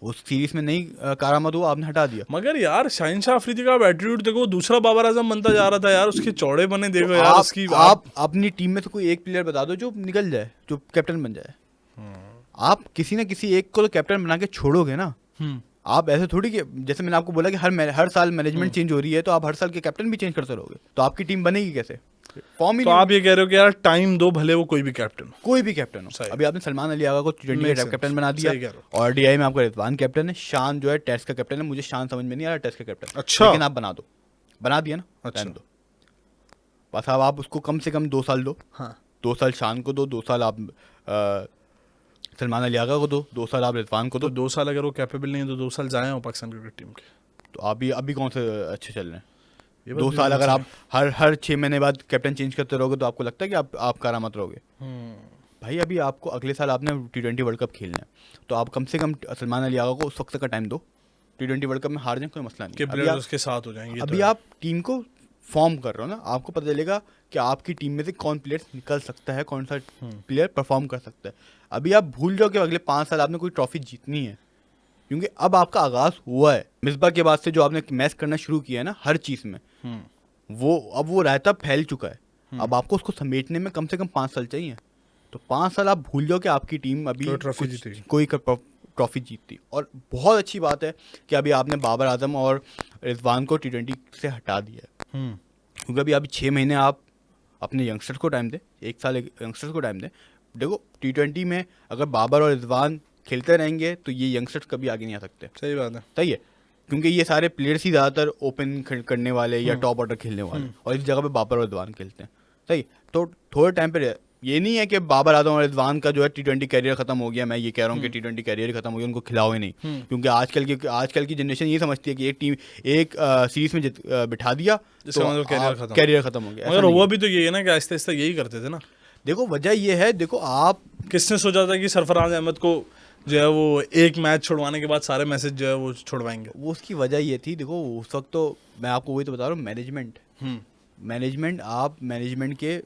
उस सीरीज में नहीं कारामद हुआ, आपने हटा दिया। मगर यार शाहीन शाह अफरीदी का एटीट्यूड देखो, दूसरा बाबर आजम बनता जा रहा था यार, उसके चौड़े बने देखो तो यार उसकी। आप अपनी टीम में से कोई एक प्लेयर बता दो जो निकल जाए, जो कैप्टन बन जाए। आप किसी ना किसी एक को तो कैप्टन बना के छोड़ोगे ना। आप ऐसे थोड़ी कि जैसे मैंने आपको बोला कि हर साल मैनेजमेंट चेंज हो रही है, तो आप हर साल के कैप्टन भी चेंज करते रहोगे, तो आपकी टीम बनेगी कैसे? फॉर्म ही तो नहीं आप ये कह रहे हो कि यार टाइम दो, भले वो कोई भी कैप्टन हो। कोई भी कैप्टन हो। सही। अभी आपने सलमान अली आगा को T20 Makes का sense. कैप्टन बना दिया, सही कह रहे हो। और डीआई में आपका रिजवान कैप्टन है, शान जो है टेस्ट का कैप्टन है। मुझे शान समझ में नहीं आ रहा टेस्ट का कैप्टन, अच्छा। लेकिन आप बना दो, बना दिया ना, अच्छा। रहने दो बस। अब आप उसको कम से कम 2 साल दो, हाँ 2 साल शान को दो, 2 साल आप सलमान अली आगा को दो, 2 साल आप रिजवान को तो दो। 2 साल अगर वो कैपेबल नहीं है तो 2 साल जाए हो पाकिस्तान क्रिकेट टीम के। तो अभी कौन से अच्छे चल रहे हैं? ये बात 2 भी साल बिल्कुल अगर सही आप हर 6 महीने बाद कैप्टन चेंज करते रहोगे तो आपको लगता है कि आप करामत रहोगे? है। भाई अभी आपको अगले साल आपने T20 वर्ल्ड कप खेलना है, तो आप कम से कम सलमान अली आगा को उस वक्त का टाइम दो। T20 वर्ल्ड कप में हार जाए कोई मसला कि नहीं। प्लेयर्स उसके साथ हो जाएंगे। अभी आप टीम को फॉर्म कर रहे हो ना, आपको पता चलेगा कि आपकी टीम में से कौन प्लेयर निकल सकता है, कौन सा प्लेयर परफॉर्म कर सकता है। अभी आप भूल जाओ कि अगले 5 साल आपने कोई ट्रॉफी जीतनी है, क्योंकि अब आपका आगाज हुआ है। मिसबा के बाद से जो आपने मैच करना शुरू किया है ना हर चीज़ में, वो रायता फैल चुका है। अब आपको उसको समेटने में कम से कम 5 साल चाहिए। तो 5 साल आप भूल जाओ कि आपकी टीम अभी कोई ट्रॉफी जीतती। और बहुत अच्छी बात है कि अभी आपने बाबर आजम और रिजवान को T20 से हटा दिया है, क्योंकि अभी 6 महीने आप अपने यंगस्टर्स को टाइम दें, 1 साल यंगस्टर्स को टाइम दें। देखो T20 में अगर बाबर और रिजवान खेलते रहेंगे तो ये यंगस्टर्स कभी आगे नहीं आ सकते। सही बात है। सही है, क्योंकि ये सारे प्लेयर्स ही ज़्यादातर ओपन करने वाले या टॉप ऑर्डर खेलने वाले, और इस जगह पे बाबर और रिजवान खेलते हैं। सही, तो थोड़े टाइम पे ये नहीं है कि बाबर आजम और रिजवान का जो है T20 कैरियर खत्म हो गया। मैं ये कह रहा हूँ कि T20 कैरियर खत्म हो गया, उनको खिलाओ ही नहीं, क्योंकि आजकल की जनरेशन ये समझती है कि एक सीरीज में बिठा दिया तो कैरियर खत्म हो गया। मगर हुआ भी तो ये है ना कि आहिस्ता आहिस्ता यही करते थे ना। देखो वजह ये है, देखो आप किसने सोचा था कि सरफराज अहमद को जो है वो एक मैच छुड़वाने के बाद सारे मैसेज जो है वो छुड़वाएंगे। वो उसकी वजह ये थी, देखो उस वक्त तो मैं आपको वही तो बता रहा हूँ, मैनेजमेंट के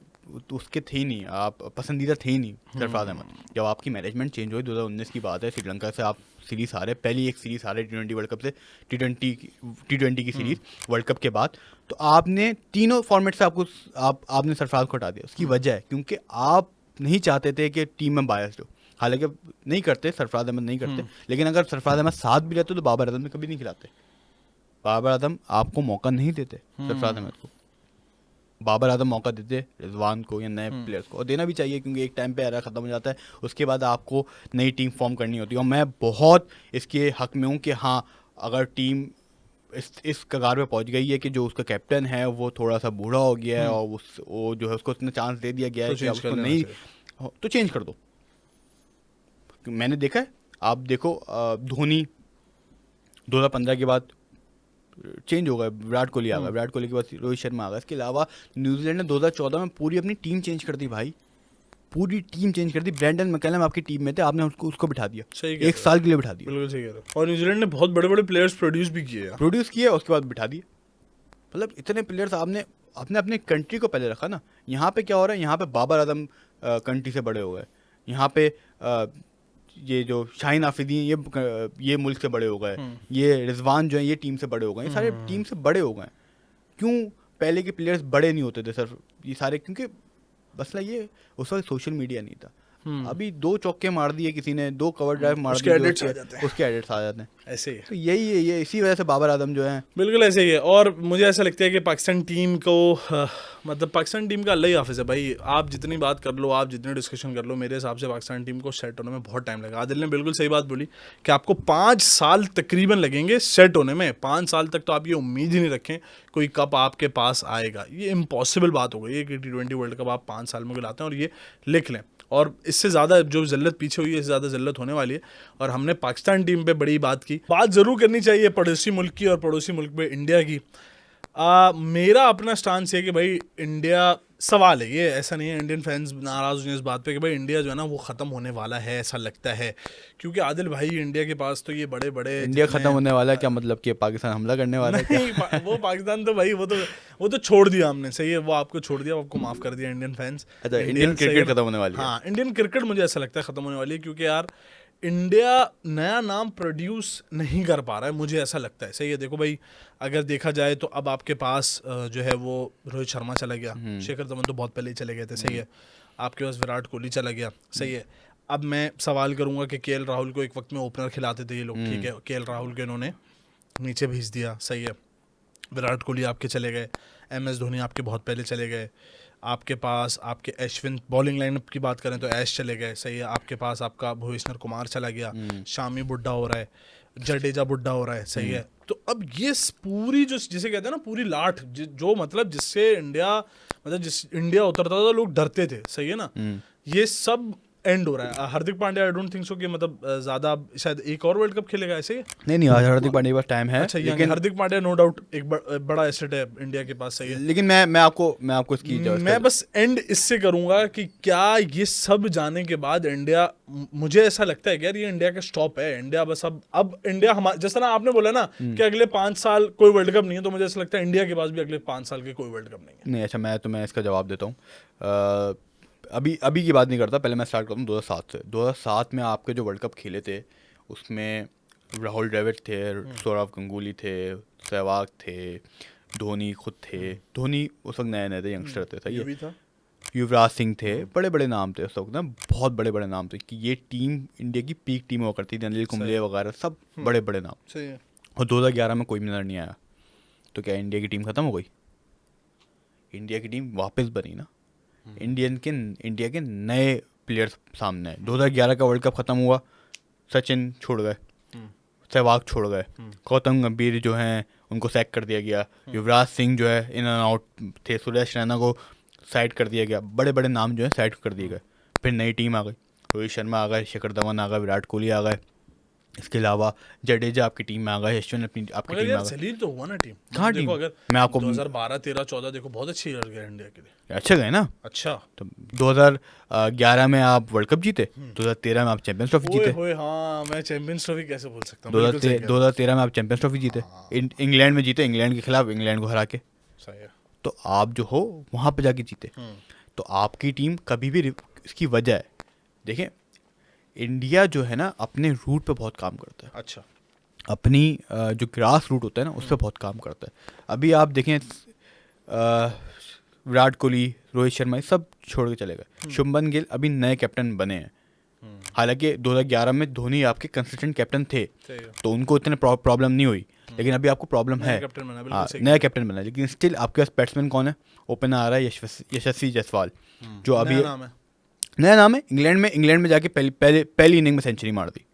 तो उसके थे ही नहीं, आप पसंदीदा थे ही नहीं सरफराज अहमद। जब आपकी मैनेजमेंट चेंज हुई 2019 की बात है, श्रीलंका से आप सीरीज हारे, पहली एक सीरीज हारे T20 वर्ल्ड कप से, T20 की सीरीज वर्ल्ड कप के बाद। तो आपने तीनों फॉर्मेट से आपने सरफराज को हटा दिया। उसकी वजह है क्योंकि आप नहीं चाहते थे कि टीम में बायस्ड हो। हालांकि नहीं करते, सरफराज अहमद नहीं करते, लेकिन अगर सरफराज अहमद साथ भी रहते तो बाबर आजम ने कभी नहीं खिलाते। बाबर आजम आपको मौका नहीं देते सरफराज अहमद को, बाबर आजम मौका देते रिजवान को या नए प्लेयर्स को, और देना भी चाहिए क्योंकि एक टाइम पे एरा ख़त्म हो जाता है, उसके बाद आपको नई टीम फॉर्म करनी होती है। और मैं बहुत इसके हक में हूँ कि हाँ, अगर टीम इस कगार पे पहुंच गई है कि जो उसका कैप्टन है वो थोड़ा सा बूढ़ा हो गया है और वो जो है उसको इतना चांस दे दिया गया है कि उसको नहीं, तो चेंज कर दो। मैंने देखा है, आप देखो धोनी 2015 के बाद चेंज हो गया, विराट कोहली आ गया, विराट कोहली के बाद रोहित शर्मा आ गया। इसके अलावा न्यूजीलैंड ने 2014 में पूरी अपनी टीम चेंज कर दी भाई, पूरी टीम चेंज कर दी। ब्रेंडन मैकलम आपकी टीम में थे, आपने उसको बिठा दिया, 1 साल के लिए बिठा दिया। बिल्कुल सही कह रहे हो। और न्यूजीलैंड ने बहुत बड़े बड़े प्लेयर्स प्रोड्यूस भी किए, उसके बाद बिठा दिए। मतलब इतने प्लेयर्स आपने अपने कंट्री को पहले रखा ना। यहाँ पे क्या हो रहा है, यहाँ पे बाबर आजम कंट्री से बड़े हो गए, यहाँ पे ये जो शाहीन आफरीदी ये मुल्क से बड़े हो गए, ये रिजवान जो है ये टीम से बड़े हो गए, ये सारे टीम से बड़े हो गए। क्यों पहले के प्लेयर्स बड़े नहीं होते थे सर, ये सारे, क्योंकि मसला ये उस वक्त सोशल मीडिया नहीं था। अभी 2 चौके मार दिए किसी ने, 2 कवर ड्राइव मार दिए, उसके एडिट्स आ जाते हैं। ऐसे ही तो यही है, ये इसी वजह से बाबर आजम जो है बिल्कुल ऐसे ही है। और मुझे ऐसा लगता है कि पाकिस्तान टीम को मतलब पाकिस्तान टीम का अल्लाह ही हाफिज़ है भाई। आप जितनी बात कर लो, आप जितनी डिस्कशन कर लो, मेरे हिसाब से पाकिस्तान टीम को सेट होने में बहुत टाइम लगा। आदिल ने बिल्कुल सही बात बोली कि आपको 5 साल तकरीबन लगेंगे सेट होने में। 5 साल तक तो आप ये उम्मीद ही नहीं रखें कोई कप आपके पास आएगा, ये इम्पॉसिबल बात हो गई है कि T20 वर्ल्ड कप आप 5 साल में लाते हैं। और ये लिख लें, और इससे ज़्यादा जो ज़िल्लत पीछे हुई है, इससे ज़्यादा ज़िल्लत होने वाली है। और हमने पाकिस्तान टीम पे बड़ी बात की, बात ज़रूर करनी चाहिए पड़ोसी मुल्क की, और पड़ोसी मुल्क पे इंडिया की। मेरा अपना स्टांस है कि भाई इंडिया, सवाल है ये, ऐसा नहीं है इंडियन फैंस नाराज़ हुए इस बात पे कि भाई इंडिया जो है ना वो ख़त्म होने वाला है, ऐसा लगता है। क्योंकि आदिल भाई इंडिया के पास तो ये बड़े बड़े, इंडिया ख़त्म होने वाला है क्या मतलब कि पाकिस्तान हमला करने वाला है? नहीं, वो पाकिस्तान तो भाई वो तो छोड़ दिया हमने, सही है, वो आपको छोड़ दिया, आपको माफ़ कर दिया इंडियन फैंस। अच्छा, इंडियन क्रिकेट खत्म होने वाली है। हाँ, इंडियन क्रिकेट मुझे ऐसा लगता है ख़त्म होने वाली है, क्योंकि यार इंडिया नया नाम प्रोड्यूस नहीं कर पा रहा है, मुझे ऐसा लगता है। सही है, देखो भाई अगर देखा जाए तो अब आपके पास जो है वो रोहित शर्मा चला गया, शेखर धवन तो बहुत पहले ही चले गए थे, सही है, आपके पास विराट कोहली चला गया, सही है। अब मैं सवाल करूंगा कि KL राहुल को एक वक्त में ओपनर खिलाते थे ये लोग, ठीक है, KL राहुल के इन्होंने नीचे भेज दिया, सही है। विराट कोहली आपके चले गए, MS धोनी आपके बहुत पहले चले गए, आपके पास आपके अश्विन, बॉलिंग लाइनअप की बात करें तो ऐश चले गए, सही है, आपके पास आपका भुवनेश्वर कुमार चला गया, शामी बुड्ढा हो रहा है, जडेजा बुड्ढा हो रहा है, सही है। तो अब ये पूरी जो जिसे कहते हैं ना पूरी लाठ जो मतलब जिससे इंडिया, मतलब जिस इंडिया उतरता था लोग डरते थे, सही है ना, ये सब एंड हो रहा है। Hardik Pandya I don't think so कि मतलब ज्यादा शायद एक और वर्ल्ड कप खेलेगा ऐसे ही। नहीं आज हार्दिक पांड्या के पास टाइम है, अच्छा, लेकिन हार्दिक पांड्या नो डाउट एक बड़ा एसेट है इंडिया के पास, सही है। लेकिन मैं आपको इसकी मैं बस एंड इससे करूंगा कि क्या ये सब जाने के बाद इंडिया, मुझे ऐसा लगता है कि यार ये इंडिया का स्टॉप है। इंडिया बस अब इंडिया हमारा, जैसा ना आपने बोला ना कि अगले 5 साल कोई वर्ल्ड कप नहीं है, तो मुझे ऐसा लगता है इंडिया के पास भी अगले 5 साल के कोई वर्ल्ड कप नहीं है। नहीं अच्छा, मैं इसका जवाब देता हूँ। अभी की बात नहीं करता, पहले मैं स्टार्ट करता हूँ 2007 से। 2007 में आपके जो वर्ल्ड कप खेले थे उसमें राहुल द्रविड़ थे, सौरव गंगुली थे, सहवाग थे, धोनी खुद थे। धोनी उस वक्त नए नए थे, यंगस्टर थे, सही है। युवराज सिंह थे, बड़े बड़े नाम थे उस वक्त ना, बहुत बड़े बड़े नाम थे कि ये टीम इंडिया की पीक टीम हुआ करती थी। अनिल कुंबले वगैरह सब बड़े बड़े नाम, सही है। और 2011 में कोई भी नजर नहीं आया, तो क्या इंडिया की टीम खत्म हो गई? इंडिया की टीम वापस बनी ना, इंडिया के नए प्लेयर्स सामने आए। 2011 का वर्ल्ड कप खत्म हुआ, सचिन छोड़ गए, सहवाग छोड़ गए, गौतम गंभीर जो हैं उनको सैक कर दिया गया, युवराज सिंह जो है इन एंड आउट थे, सुरेश रैना को साइड कर दिया गया, बड़े बड़े नाम जो है साइड कर दिए गए। फिर नई टीम आ गई, रोहित शर्मा आ गए, शिखर धवन आ गए, विराट कोहली आ गए, इसके अलावा जडेजा आपकी टीम में आ गए, अश्विन अपनी आपकी टीम में आ गए। जलील तो हुआ ना टीम, कहाँ टीम? देखो अगर मैं आपको 2012 13 14 देखो बहुत अच्छी ईयर गया इंडिया के लिए, अच्छा गए ना। अच्छा, तो 2011 में आप वर्ल्ड कप जीते, 2013 में आप चैंपियंस ट्रॉफी जीते। हाँ मैं चैंपियंस ट्रॉफी कैसे भूल सकता हूँ। 2013 में आप चैंपियंस ट्रॉफी जीते, इंग्लैंड में जीते, इंग्लैंड के खिलाफ, इंग्लैंड को हरा के। सही है। तो आप जो हो वहाँ पे जाके जीते। तो आपकी टीम कभी भी इसकी वजह है, देखें इंडिया जो है ना अपने रूट पे बहुत काम करता है। अच्छा, अपनी जो ग्रास रूट होता है ना उस पर बहुत काम करता है। अभी आप देखें विराट कोहली, रोहित शर्मा सब छोड़ के चले गए, शुभमन गिल अभी नए कैप्टन बने हैं। हालांकि 2011 में धोनी आपके कंसिस्टेंट कैप्टन थे, तो उनको इतने प्रॉब्लम नहीं हुई, लेकिन अभी आपको प्रॉब्लम है। नया कैप्टन बना, लेकिन स्टिल आपके पास बैट्समैन कौन है? ओपनर आ रहा है यशस्वी जायसवाल, जो अभी नया नाम है। इंग्लैंड में जाके पहली इनिंग में सेंचुरी मार दी।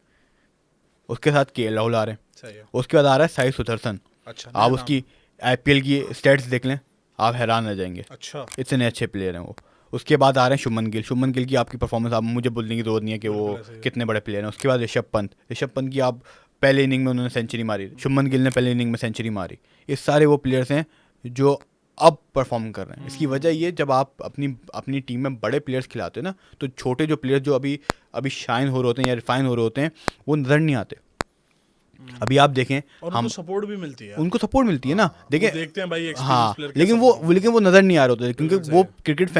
उसके साथ केएल राहुल आ रहे हैं, उसके बाद आ रहा है साई सुदर्शन। अच्छा, आप उसकी आईपीएल की स्टैट्स देख लें, आप हैरान रह जाएंगे। अच्छा, इतने अच्छे प्लेयर हैं वो। उसके बाद आ रहे हैं शुभमन गिल की आपकी परफॉर्मेंस आप मुझे बोलने की जरूरत नहीं है कि वो कितने बड़े प्लेयर हैं। उसके बाद ऋषभ पंत की आप पहले इनिंग में उन्होंने सेंचुरी मारी, शुभमन गिल ने पहले इनिंग में सेंचुरी मारी। ये सारे वो प्लेयर्स हैं जो अब परफॉर्म कर रहे हैं। इसकी वजह ये, जब आप अपनी टीम में बड़े प्लेयर्स खिलाते हो ना, तो छोटे जो प्लेयर्स जो अभी शाइन हो रहे होते हैं या रिफाइन हो रहे होते हैं, वो नजर नहीं आते। अभी आप देखें, और उनको सपोर्ट भी मिलती है, उनको सपोर्ट मिलती है ना, देखें देखते हैं भाई हाँ, लेकिन वो नजर नहीं आ रहे होते, क्योंकि वो क्रिकेट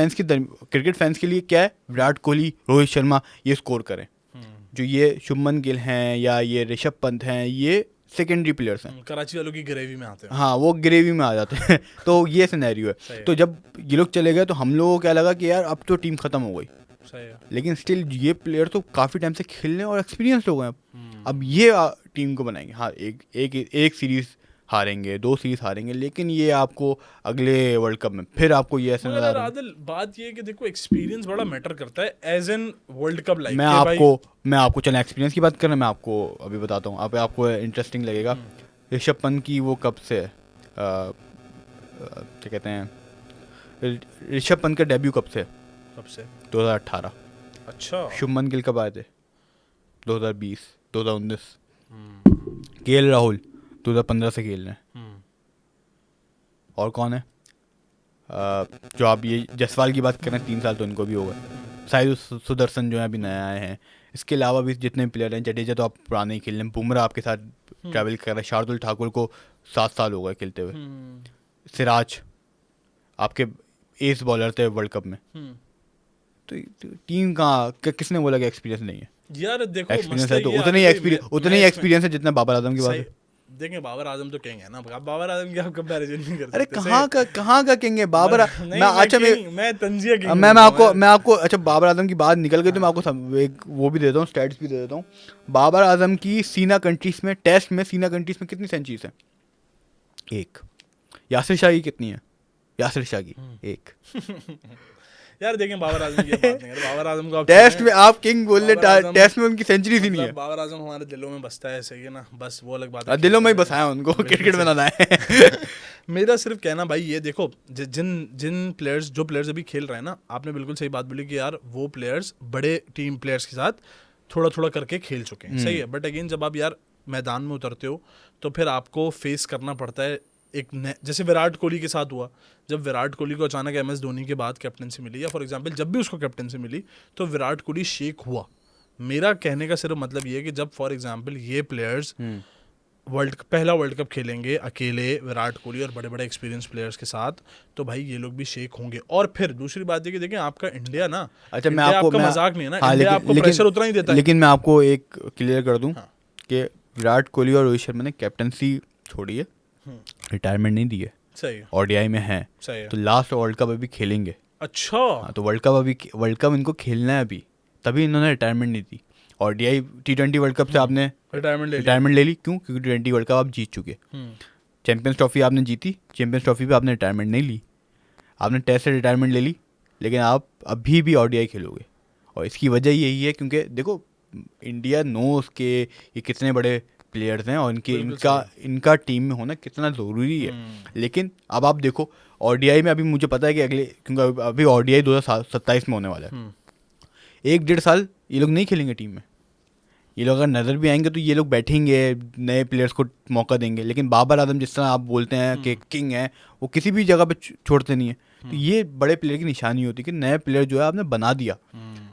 फैंस के लिए क्या है, विराट कोहली, रोहित शर्मा ये स्कोर करें। जो ये शुभमन गिल हैं या ये ऋषभ पंत हैं, ये सेकेंडरी प्लेयर्स हैं, कराची वालों की ग्रेवी में आते हैं। हाँ, वो ग्रेवी में आ जाते हैं। तो ये सिनेरियो है। तो जब ये लोग चले गए तो हम लोगों को क्या लगा कि यार अब तो टीम खत्म हो गई, लेकिन स्टिल ये प्लेयर तो काफी टाइम से खेलने और एक्सपीरियंस लोग हैं। अब ये टीम को बनाएंगे। हाँ, एक सीरीज हारेंगे, 2 सीरीज हारेंगे, लेकिन ये आपको अगले वर्ल्ड कप में फिर आपको ये ऐसा नजर आ रहा है। बात ये है कि देखो एक्सपीरियंस बड़ा मैटर करता है as an world cup like. मैं आपको चलो एक्सपीरियंस की बात कर रहा हूँ, मैं आपको अभी बताता हूँ, आपको इंटरेस्टिंग लगेगा। ऋषभ पंत की वो कब से क्या कहते हैं, ऋषभ पंत का डेब्यू कब से 2018। अच्छा, शुभमन गिल कब आए थे? 2020, 2019। केएल राहुल 2015 से खेल रहे हैं। और कौन है जो आप ये जायसवाल की बात करें, 3 साल तो इनको भी हो गए। साई सुदर्शन जो है अभी नए आए हैं। इसके अलावा भी जितने प्लेयर हैं, जडेजा तो आप पुराने ही खेल रहे हैं, बुमराह आपके साथ ट्रैवल कर रहे हैं, शार्दुल ठाकुर को 7 साल हो गए खेलते हुए, सिराज आपके एस बॉलर थे वर्ल्ड कप में। तो टीम का किसने बोला कि एक्सपीरियंस नहीं है? यार देखो एक्सपीरियंस है तो उतना ही एक्सपीरियंस है जितना बाबर आजम की बात है। देखें बाबर आजम तो कहेंगे ना, बाबर आजम की आप कंपैरिजन नहीं कर सकते। अरे कहाँ का कहेंगे बाबर? मैं तंजिया किंग, मैं आपको अच्छा बाबर आजम की बात निकल गई तो मैं आपको एक वो भी दे देता हूँ, स्टैट्स भी दे देता हूँ। बाबर आजम की सीना कंट्रीज में, टेस्ट में सीना कंट्रीज में कितनी सेंचुरीज हैं? 1। यासिर शाह की कितनी है? यासिर शाह की एक। यार देखें बाबर आजम की बात नहीं कर, बाबर आजम को आप टेस्ट में आप किंग बोल रहे, बाबर आजम- टेस्ट में उनकी सेंचुरी ही नहीं है। मतलब बाबर आजम हमारे दिलों में बसता है, सही है ना, बस वो अलग बात है। दिलों में ही बसाया उनको, क्रिकेट में ना लाए। मेरा सिर्फ कहना भाई ये देखो, जिन जिन प्लेयर्स जो प्लेयर्स अभी खेल रहे हैं ना, आपने बिल्कुल सही बात बोली कि यार वो प्लेयर्स बड़े टीम प्लेयर्स के साथ थोड़ा थोड़ा करके खेल चुके हैं, सही है। बट अगेन जब आप यार मैदान में उतरते हो तो फिर आपको फेस करना पड़ता है जैसे विराट कोहली के साथ हुआ, जब विराट कोहली को अचानक MS धोनी के बाद कैप्टनसी मिली, या फॉर एग्जांपल जब भी उसको कैप्टनसी मिली तो विराट कोहली शेक हुआ। मेरा कहने का सिर्फ मतलब ये है कि जब फॉर एग्जांपल ये प्लेयर्स पहला वर्ल्ड कप खेलेंगे अकेले, विराट कोहली और बड़े बड़े एक्सपीरियंस प्लेयर्स के साथ, तो भाई ये लोग भी शेक होंगे। और फिर दूसरी बात है कि देखें आपका इंडिया ना, अच्छा इंडिया आपका मजाक नहीं है ना, हाँ, इंडिया आपको प्रेशर उतना ही देता है। लेकिन मैं आपको एक क्लियर कर दूं हाँ। कि विराट कोहली और रोहित शर्मा ने कैप्टनसी छोड़ी है, रिटायरमेंट नहीं दी है, सही है, ODI में है, सही है। तो लास्ट वर्ल्ड कप अभी खेलेंगे। अच्छा, हाँ, तो वर्ल्ड कप इनको खेलना है अभी, तभी इन्होंने रिटायरमेंट नहीं दी। ODI T20 वर्ल्ड कप से आपने रिटायरमेंट ले ली, क्यों? क्योंकि T20 वर्ल्ड कप आप जीत चुके। चैंपियंस ट्रॉफी आपने जीती, चैंपियंस ट्रॉफी पे आपने रिटायरमेंट नहीं ली, आपने टेस्ट से रिटायरमेंट ले ली, लेकिन आप अभी भी ODI खेलोगे। और इसकी वजह यही है क्योंकि देखो इंडिया नोस के ये कितने बड़े प्लेयर्स हैं और इनका टीम में होना कितना ज़रूरी है। लेकिन अब आप देखो ODI में अभी मुझे पता है कि क्योंकि अभी ODI 2027 में होने वाला है, 1-1.5 साल ये लोग नहीं खेलेंगे टीम में। ये लोग अगर नज़र भी आएंगे तो ये लोग बैठेंगे, नए प्लेयर्स को मौका देंगे। लेकिन बाबर आजम जिस तरह आप बोलते हैं कि किंग है, वो किसी भी जगह पे छोड़ते नहीं है। तो ये बड़े प्लेयर की निशानी होती है कि नए प्लेयर जो है आपने बना दिया।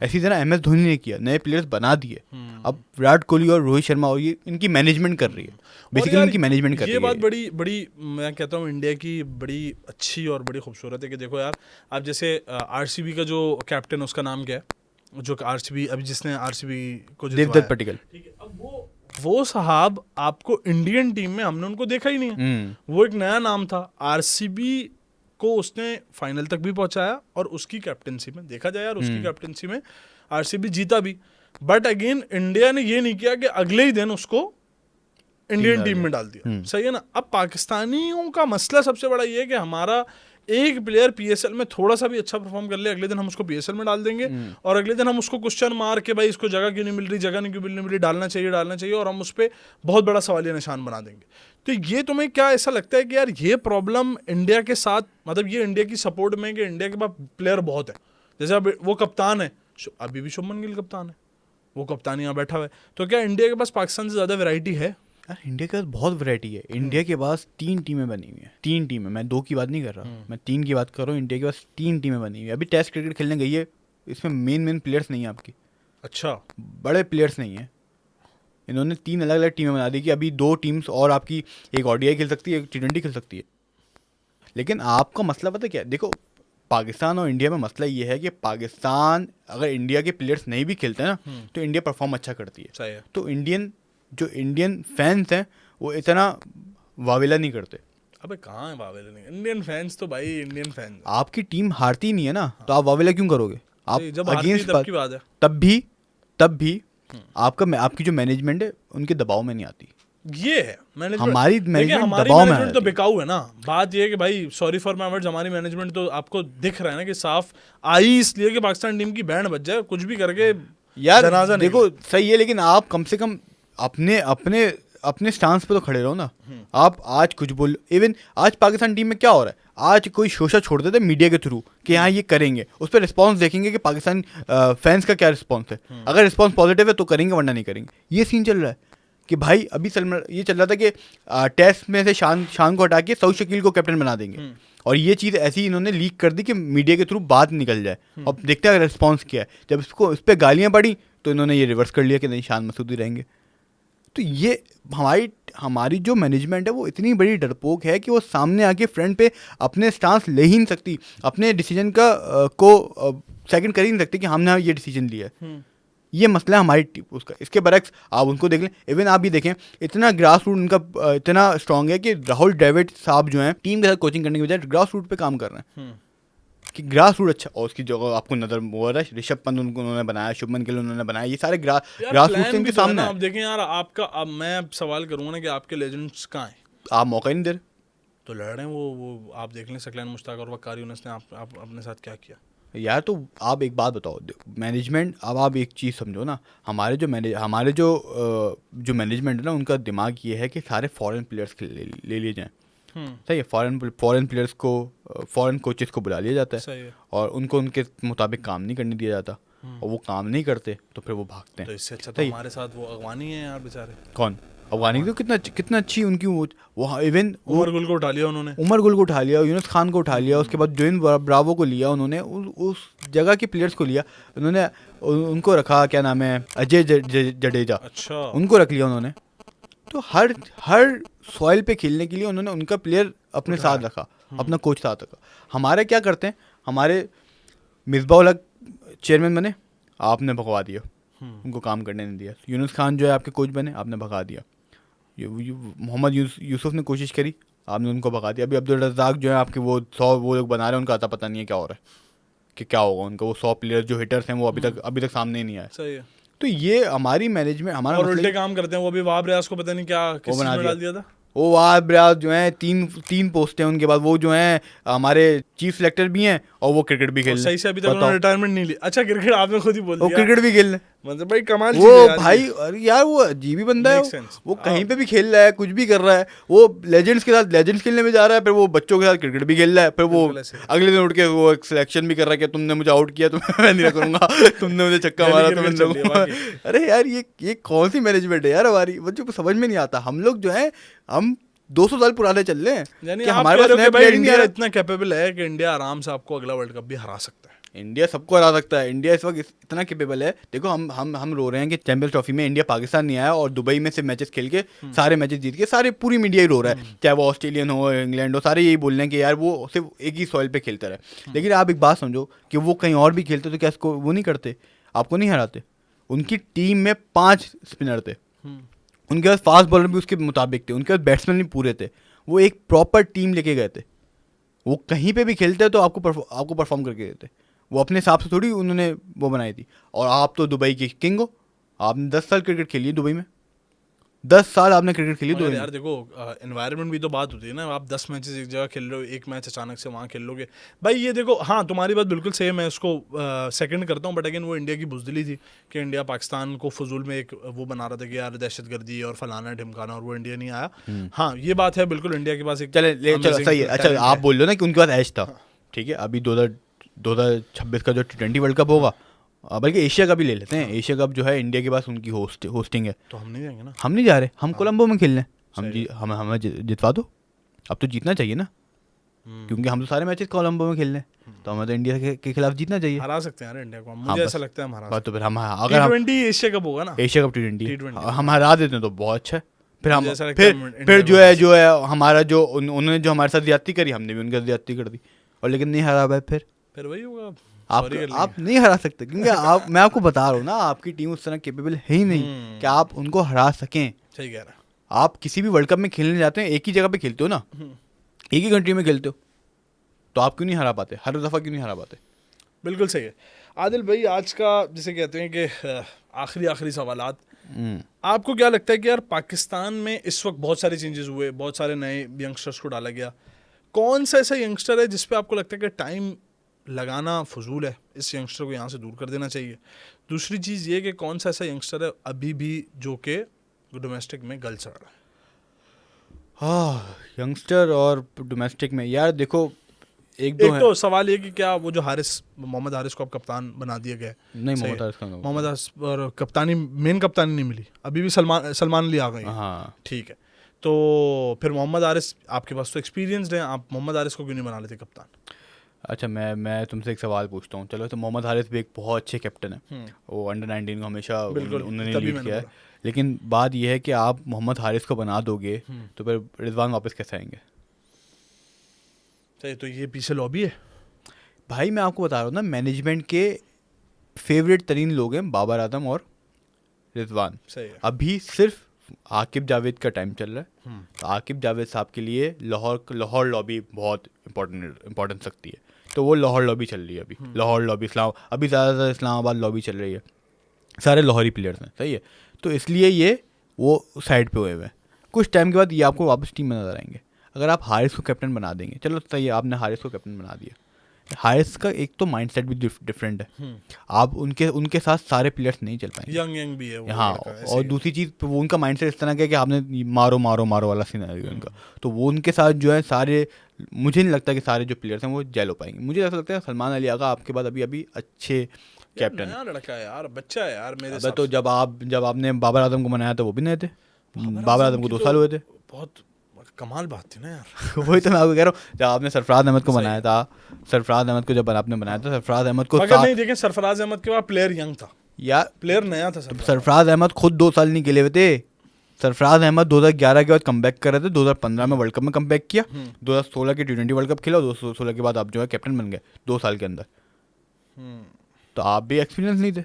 ऐसी तरह MS धोनी ने किया, नए प्लेयर्स बना दिए। अब विराट कोहली और रोहित शर्मा और ये इनकी मैनेजमेंट कर रही है, बेसिकली इनकी मैनेजमेंट कर रही है। ये बात बड़ी बड़ी मैं कहता हूँ इंडिया की बड़ी अच्छी और बड़ी खूबसूरत है कि देखो यार, आप जैसे RCB का जो कैप्टन, उसका नाम क्या है, जो RCB अभी जिसने RCB को देवदत्त पट्टिकल, ठीक है। अब वो साहब आपको इंडियन टीम में हमने उनको देखा ही नहीं है। वो एक नया नाम था, RCB को उसने फाइनल तक भी पहुंचाया और उसकी कैप्टनसी में देखा जाए यार, उसकी कैप्टनसी में RCB जीता भी। बट अगेन इंडिया ने ये नहीं किया कि अगले ही दिन उसको इंडियन टीम में डाल दिया, सही है ना। अब पाकिस्तानियों का मसला सबसे बड़ा ये है कि हमारा एक प्लेयर PSL में थोड़ा सा भी अच्छा परफॉर्म कर ले, अगले दिन हम उसको PSL में डाल देंगे और अगले दिन हम उसको क्वेश्चन मार के भाई इसको जगह क्यों नहीं मिल रही, जगह नहीं क्यों नहीं मिल रही, डालना चाहिए, और हम उस पर बहुत बड़ा सवालिया निशान बना देंगे। तो ये तुम्हें क्या ऐसा लगता है कि यार ये प्रॉब्लम इंडिया के साथ, मतलब ये इंडिया की सपोर्ट में कि इंडिया के पास प्लेयर बहुत है, जैसे अब वो कप्तान है, अभी भी शुभमन गिल कप्तान है, वो कप्तान यहाँ बैठा हुआ है, तो क्या इंडिया के पास पाकिस्तान से ज़्यादा वैरायटी है? यार इंडिया के पास बहुत वैरायटी है। इंडिया के पास 3 टीमें बनी हुई हैं, 3 टीमें, मैं 2 की बात नहीं कर रहा, मैं 3 की बात कर रहा हूँ। इंडिया के पास 3 टीमें बनी हुई है। अभी टेस्ट क्रिकेट खेलने गई है, इसमें मेन प्लेयर्स नहीं है आपकी। अच्छा, बड़े प्लेयर्स नहीं है। इन्होंने 3 अलग अलग टीमें बना दी कि अभी 2 टीम्स और आपकी, एक ODI खेल सकती है, एक T20 खेल सकती है। लेकिन आपका मसला पता क्या है? देखो पाकिस्तान और इंडिया में मसला ये है कि पाकिस्तान अगर इंडिया के प्लेयर्स नहीं भी खेलते हैं ना, तो इंडिया परफॉर्म अच्छा करती है। सही है। तो इंडियन फैंस हैं वो इतना वावेला नहीं करते। अबे कहाँ है वावेला नहीं, इंडियन फैंस तो भाई इंडियन फैंस। आपकी टीम हारती नहीं है ना, तो आप वावेला क्यों करोगे? आप जब अगेंस्ट तब की बात है, तब भी आपकी जो मैनेजमेंट है उनके दबाव में नहीं आती। ये है मैनेजमेंट। हमारी मैनेजमेंट तो बिकाऊ है ना। बात ये है कि भाई सॉरी फॉर माय वर्ड्स, हमारी मैनेजमेंट तो आपको दिख रहा है ना कि साफ आई इसलिए कि पाकिस्तान टीम की बैंड बज जाए, कुछ भी करके यार देखो सही है, लेकिन आप कम से कम अपने स्टांस पे तो खड़े रहो ना। आप आज कुछ बोल, इवन आज पाकिस्तान टीम में क्या हो रहा है, आज कोई शोशा छोड़ देते मीडिया के थ्रू कि हाँ ये करेंगे, उस पर रिस्पांस देखेंगे कि पाकिस्तान फैंस का क्या रिस्पांस है। अगर रिस्पांस पॉजिटिव है तो करेंगे, वरना नहीं करेंगे। ये सीन चल रहा है कि भाई अभी ये चल रहा था कि टेस्ट में से शान को हटा के सऊद शकील को कैप्टन बना देंगे, और ये चीज़ ऐसी इन्होंने लीक कर दी कि मीडिया के थ्रू बात निकल जाए। अब देखते हैं रिस्पांस क्या है। जब इस पर गालियाँ पड़ी तो इन्होंने ये रिवर्स कर लिया कि नहीं, शान मसूदी रहेंगे। तो ये हमारी जो मैनेजमेंट है वो इतनी बड़ी डरपोक है कि वो सामने आके फ्रंट पे अपने स्टांस ले ही नहीं सकती, अपने डिसीजन को सेकंड कर ही नहीं सकती कि हमने ये डिसीजन लिया है। ये मसला है हमारी उसका। इसके बरक्स आप उनको देख लें, इवन आप भी देखें, इतना ग्रास रूट उनका इतना स्ट्रांग है कि राहुल द्रविड़ साहब जो हैं टीम के साथ कोचिंग करने के बजाय ग्रास रूट पे काम कर रहे हैं कि ग्रास रूट अच्छा। और उसकी जगह आपको नजर हो रहा है, ऋषभ पंत उन्होंने बनाया, शुभमन गिल उन्होंने बनाया, ये सारे ग्रास रूट से इनके सामने। आप देखें यार, आपका अब मैं सवाल करूंगा ना कि आपके लेजेंड्स कहाँ हैं? आप मौका ही नहीं दे रहे। तो लड़ रहे हैं वो आप देख लें सकलैन मुश्ताक और वकार यूनुस ने आप अपने साथ क्या किया। यार तो आप एक बात बताओ, मैनेजमेंट, अब आप एक चीज़ समझो ना, हमारे जो मैनेजमेंट है ना, उनका दिमाग ये है कि सारे फॉरेन प्लेयर्स ले लिए जाएं। सही है, फॉरेन प्लेयर्स को, फॉरेन कोचेस को बुला लिया जाता सही है है। और उनको उनके मुताबिक काम नहीं करने दिया जाता, और वो काम नहीं करते तो फिर वो भागते तो हैं। इससे अच्छा तो सही। हमारे साथ वो अगवानी है यार बेचारे। कौन? अफगानी तो कितना अच्छी उनकी वो इवन उमर गुल को उठा लिया उन्होंने। उमर गुल को उठा लिया, यूनुस खान को उठा लिया, उसके बाद जोइन ब्रावो को लिया उन्होंने, उस जगह के प्लेयर्स को लिया उन्होंने, उनको रखा, क्या नाम है, अजय जडेजा, अच्छा। उनको रख लिया उन्होंने। तो हर सॉइल पे खेलने के लिए उन्होंने उनका प्लेयर अपने साथ रखा, अपना कोच साथ रखा। हमारे क्या करते हैं, हमारे मिसबाह उल हक चेयरमैन बने, आपने भगवा दिया, उनको काम करने नहीं दिया। यूनुस खान जो है आपके कोच बने, आपने भगा दिया। मोहम्मद यूसुफ ने कोशिश करी, आपने उनको भगा दिया। अभी अब्दुल रज़ाक जो है आपके वो 100 वो लोग बना रहे हैं, उनका आता पता नहीं है क्या हो रहा है, कि क्या होगा उनका। वो 100 प्लेयर जो हिटर्स हैं वो अभी तक सामने ही नहीं आए। सही है। तो ये हमारी मैनेजमेंट, हमारा और उल्टे काम करते हैं वो भी। वाब रियाज को पता नहीं क्या किस चीज़ में डाल दिया था। वो वहाँ ब्राज जो है तीन पोस्ट हैं उनके बाद, वो जो हैं हमारे चीफ सेलेक्टर भी हैं और वो क्रिकेट भी खेल रहे हैं। सही से अभी तक उन्होंने रिटायरमेंट नहीं ली। अच्छा, क्रिकेट आपने खुद ही बोल वो दिया। क्रिकेट भी खेल रहे हैं, मतलब भाई कमाल वो चीज़ है यार भाई, ये। अरे यार वो अजीब ही बंदा है Makes sense। वो कहीं पे भी खेल रहा है, कुछ भी कर रहा है। वो लेजेंड्स के साथ लेजेंड्स खेलने में जा रहा है, फिर वो बच्चों के साथ क्रिकेट भी खेल रहा है, फिर वो बिल्कुल ऐसे। अगले दिन उठ के वो सिलेक्शन भी कर रहा है कि तुमने मुझे आउट किया तो मैं नहीं करूंगा, तुमने मुझे छक्का मारा तो मैं क्रिकेट चल रही है नहीं। बाकी। अरे यार ये कौन सी मैनेजमेंट है यार हमारी, मुझे को समझ में नहीं आता। हम लोग जो है हम 200 साल पुराने चल रहे हैं यानी कि आप हमारे कह पास रहे हो नया कि भाई प्लेयर ही नहीं आ इंडिया रहा। इतना कैपेबल है कि इंडिया आराम से आपको अगला वर्ल्ड कप भी हरा सकता है। इंडिया सबको हरा सकता है। इंडिया इस वक्त इतना कैपेबल है। देखो हम रो रहे हैं कि चैंपियंस ट्रॉफी में इंडिया पाकिस्तान नहीं आया, और दुबई में से मैचेस खेल के सारे मैचेस जीत के, सारे पूरी मीडिया ही रो रहा है, चाहे वो ऑस्ट्रेलियन हो, इंग्लैंड हो, सारे यही बोल रहे हैं कि यार वो सिर्फ एक ही सॉइल पे खेलता रहे। लेकिन आप एक बात समझो कि वो कहीं और भी खेलते तो क्या इसको वो नहीं करते, आपको नहीं हराते। उनकी टीम में 5 स्पिनर थे, उनके पास फास्ट बॉलर भी उसके मुताबिक थे, उनके पास बैट्समैन भी पूरे थे। वो एक प्रॉपर टीम लेके गए थे। वो कहीं पे भी खेलते तो आपको परफॉर्म करके देते। वो अपने हिसाब से थोड़ी उन्होंने वो बनाई थी। और आप तो दुबई के किंग हो, आपने 10 साल क्रिकेट खेली है दुबई में, 10 साल आपने क्रिकेट खेली दुबई यार में। देखो, एनवायरनमेंट भी तो बात होती है ना। आप 10 मैचेस एक जगह खेल रहे हो, एक मैच अचानक से वहाँ खेल लोगे भाई। ये देखो, हाँ तुम्हारी बात बिल्कुल सही है, मैं उसको सेकंड करता हूँ। बट अगेन वो इंडिया की बुजदिली थी कि इंडिया पाकिस्तान को फजूल में एक वो बना रहा था कि यार दहशतगर्दी और फलाना ढिमकाना, और वो इंडिया नहीं आया। हाँ ये बात है बिल्कुल, इंडिया के पास एक चलो सही है। अच्छा talent आप है। बोल लो ना कि उनके पास ऐश था, ठीक है। अभी 2026 का जो T20 वर्ल्ड कप होगा, बल्कि एशिया कप भी ले लेते हैं। एशिया कप जो है इंडिया के पास उनकी होस्टिंग है। तो हम नहीं जाएंगे ना। हम नहीं जा रहे, हम कोलंबो में खेल रहे हैं। सही हमें जितवा दो। अब तो जीतना चाहिए ना, क्योंकि हम तो सारे मैचेस कोलंबो में खेल रहे हैं, तो हमें तो इंडिया के खिलाफ जीतना चाहिए। हरा सकते हैं यार इंडिया को, हाँ, मुझे बस। ऐसा लगता है हम हरा बात तो फिर हम सकते अगर हम हैं। T20 एशिया कप होगा ना। एशिया कप T20 T20 हम हरा देते हैं तो बहुत अच्छा है। फिर हम मुझे ऐसा लगता है हम फिर इंडिया जो को है हमारा जो उन्होंने जो हमारे साथ ज्यादती करी, हमने भी उनके साथ ज्यादती कर दी, और लेकिन नहीं हरा भाई। फिर वही होगा। आप नहीं हरा सकते, क्योंकि मैं आपको बता रहा हूँ ना, आपकी टीम उस तरह केपेबल है ही नहीं कि आप उनको हरा सकें। सही कह रहा है। आप किसी भी वर्ल्ड कप में खेलने जाते हैं, एक ही जगह पे खेलते हो ना, एक ही कंट्री में खेलते हो, तो आप क्यों नहीं हरा पाते, हर दफ़ा क्यों नहीं हरा पाते? बिल्कुल सही है। आदिल भाई, आज का जिसे कहते हैं कि आखिरी सवालात, आपको क्या लगता है कि यार पाकिस्तान में इस वक्त बहुत सारे चेंजेस हुए, बहुत सारे नए यंगस्टर्स को डाला गया, कौन सा ऐसा यंगस्टर है जिस पे आपको लगता है कि टाइम लगाना फजूल है, इस यंगस्टर को यहाँ से दूर कर देना चाहिए? दूसरी चीज़ ये कि कौन सा ऐसा यंगस्टर है अभी भी जो कि डोमेस्टिक में गल चढ़ रहा है? हाँ, यंगस्टर और डोमेस्टिक में यार देखो, एक तो सवाल ये कि क्या वो जो मोहम्मद हारिस को अब कप्तान बना दिया गया है? नहीं, सही मोहम्मद है। हारिस का मोहम्मद हारिस और कप्तानी, मेन कप्तानी नहीं मिली अभी भी, सलमान अली आ गए हैं। हाँ, ठीक है, तो फिर मोहम्मद हारिस, आपके पास तो एक्सपीरियंसड है, आप मोहम्मद हारिस को क्यों नहीं बना लेते कप्तान? अच्छा मैं तुमसे एक सवाल पूछता हूँ। चलो, तो मोहम्मद हारिस भी एक बहुत अच्छे कैप्टन है, वो अंडर-19 को हमेशा बिल्कुल, उन्होंने तभी लीड मैंने किया है। बोला। लेकिन बात यह है कि आप मोहम्मद हारिस को बना दोगे तो फिर रिजवान वापस कैसे आएंगे? सही, तो ये पीछे लॉबी है भाई। मैं आपको बता रहा हूँ ना, मैनेजमेंट के फेवरेट तरीन लोग हैं बाबर आजम और रिजवान। सही है। अभी सिर्फ आकिब जावेद का टाइम चल रहा है, तो आकिब जावेद साहब के लिए लाहौर लॉबी बहुत इंपॉर्टेंस रखती है, तो वो लाहौर लॉबी चल रही है अभी। लाहौर लॉबी, अभी ज़्यादातर इस्लामाबाद लॉबी चल रही है, सारे लाहौरी प्लेयर्स हैं। सही है, तो इसलिए ये वो साइड पे हुए हुए हैं। कुछ टाइम के बाद ये आपको वापस टीम में नजर आएंगे। अगर आप हारिस को कैप्टन बना देंगे, चलो सही है, आपने हारिस को कैप्टन बना दिया, हारिस का एक तो माइंडसेट भी डिफरेंट है, आप उनके साथ सारे प्लेयर्स नहीं चल पाएंगे, यंग भी है वो हाँ, लड़का, ऐसे और ही। दूसरी चीज़ वो उनका माइंडसेट इस तरह का है कि आपने मारो मारो मारो वाला सीनरी उनका, तो वो उनके साथ जो है सारे, मुझे नहीं लगता कि सारे जो प्लेयर्स हैं वो जेल हो पाएंगे। मुझे ऐसा लगता है सलमान अली आगा आपके बाद अभी अभी अच्छे यार कैप्टन। नया लड़का है यार, बच्चा है यार मेरे अबे हिसाब तो से। जब आपने बाबर आजम को बनाया था वो भी नए थे, बाबर बाबर आजम आजम को की 2 तो साल हुए थे। बहुत कमाल बात थी ना यार। वही तो मैं आपको कह रहा हूँ, जब आपने सरफराज अहमद को सही बनाया है। था, सरफराज अहमद को जब आपने बनाया था, सरफराज अहमद को मगर नहीं, देखें सरफराज अहमद के बाद प्लेयर यंग था, या प्लेयर नया था सरफराज। सरफराज अहमद खुद 2 साल नहीं खेले हुए थे। सरफराज अहमद 2011 के बाद कमबैक कर रहे थे, 2015 में वर्ल्ड कप में कमबैक किया, 2016 के T20 वर्ल्ड कप खेला, 2016 के बाद आप जो है कैप्टन बन गए 2 साल के अंदर। तो आप भी एक्सपीरियंस नहीं थे।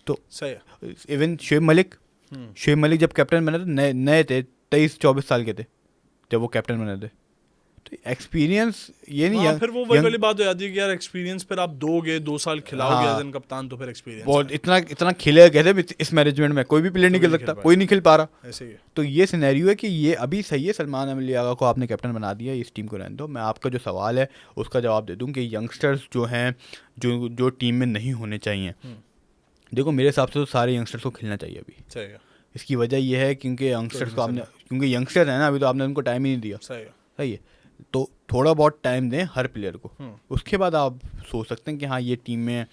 तो सही है। इवन शुएब मलिक जब कैप्टन बने थे नए नए थे, 23-24 साल के थे जब वो कैप्टन बने थे। तो एक्सपीरियंस ये नहीं हाँ, है, फिर वो वही वाली बात हो जाती है कि यार एक्सपीरियंस फिर आप दोगे, 2 साल खिलाओगे एज एन कप्तान, तो फिर एक्सपीरियंस बहुत इतना खेले कहते इस मैनेजमेंट में कोई भी प्लेयर नहीं खेल सकता, कोई नहीं खेल पा रहा। ऐसे ही है। तो ये सिनेरियो है कि ये अभी सही है, सलमान अली आगा को आपने कैप्टन बना दिया, इस टीम को रहने दो। मैं आपका जो सवाल है उसका जवाब दे दूं कि यंगस्टर्स जो हैं जो टीम में नहीं होने चाहिए, देखो मेरे हिसाब से तो सारे यंगस्टर्स को खेलना चाहिए अभी। सही है। इसकी वजह ये है क्योंकि यंगस्टर्स को आपने, क्योंकि यंगस्टर है ना अभी, तो आपने उनको टाइम ही नहीं दिया। सही है। सही है, तो थोड़ा बहुत टाइम दें हर प्लेयर को, उसके बाद आप सोच सकते हैं कि हाँ ये टीम में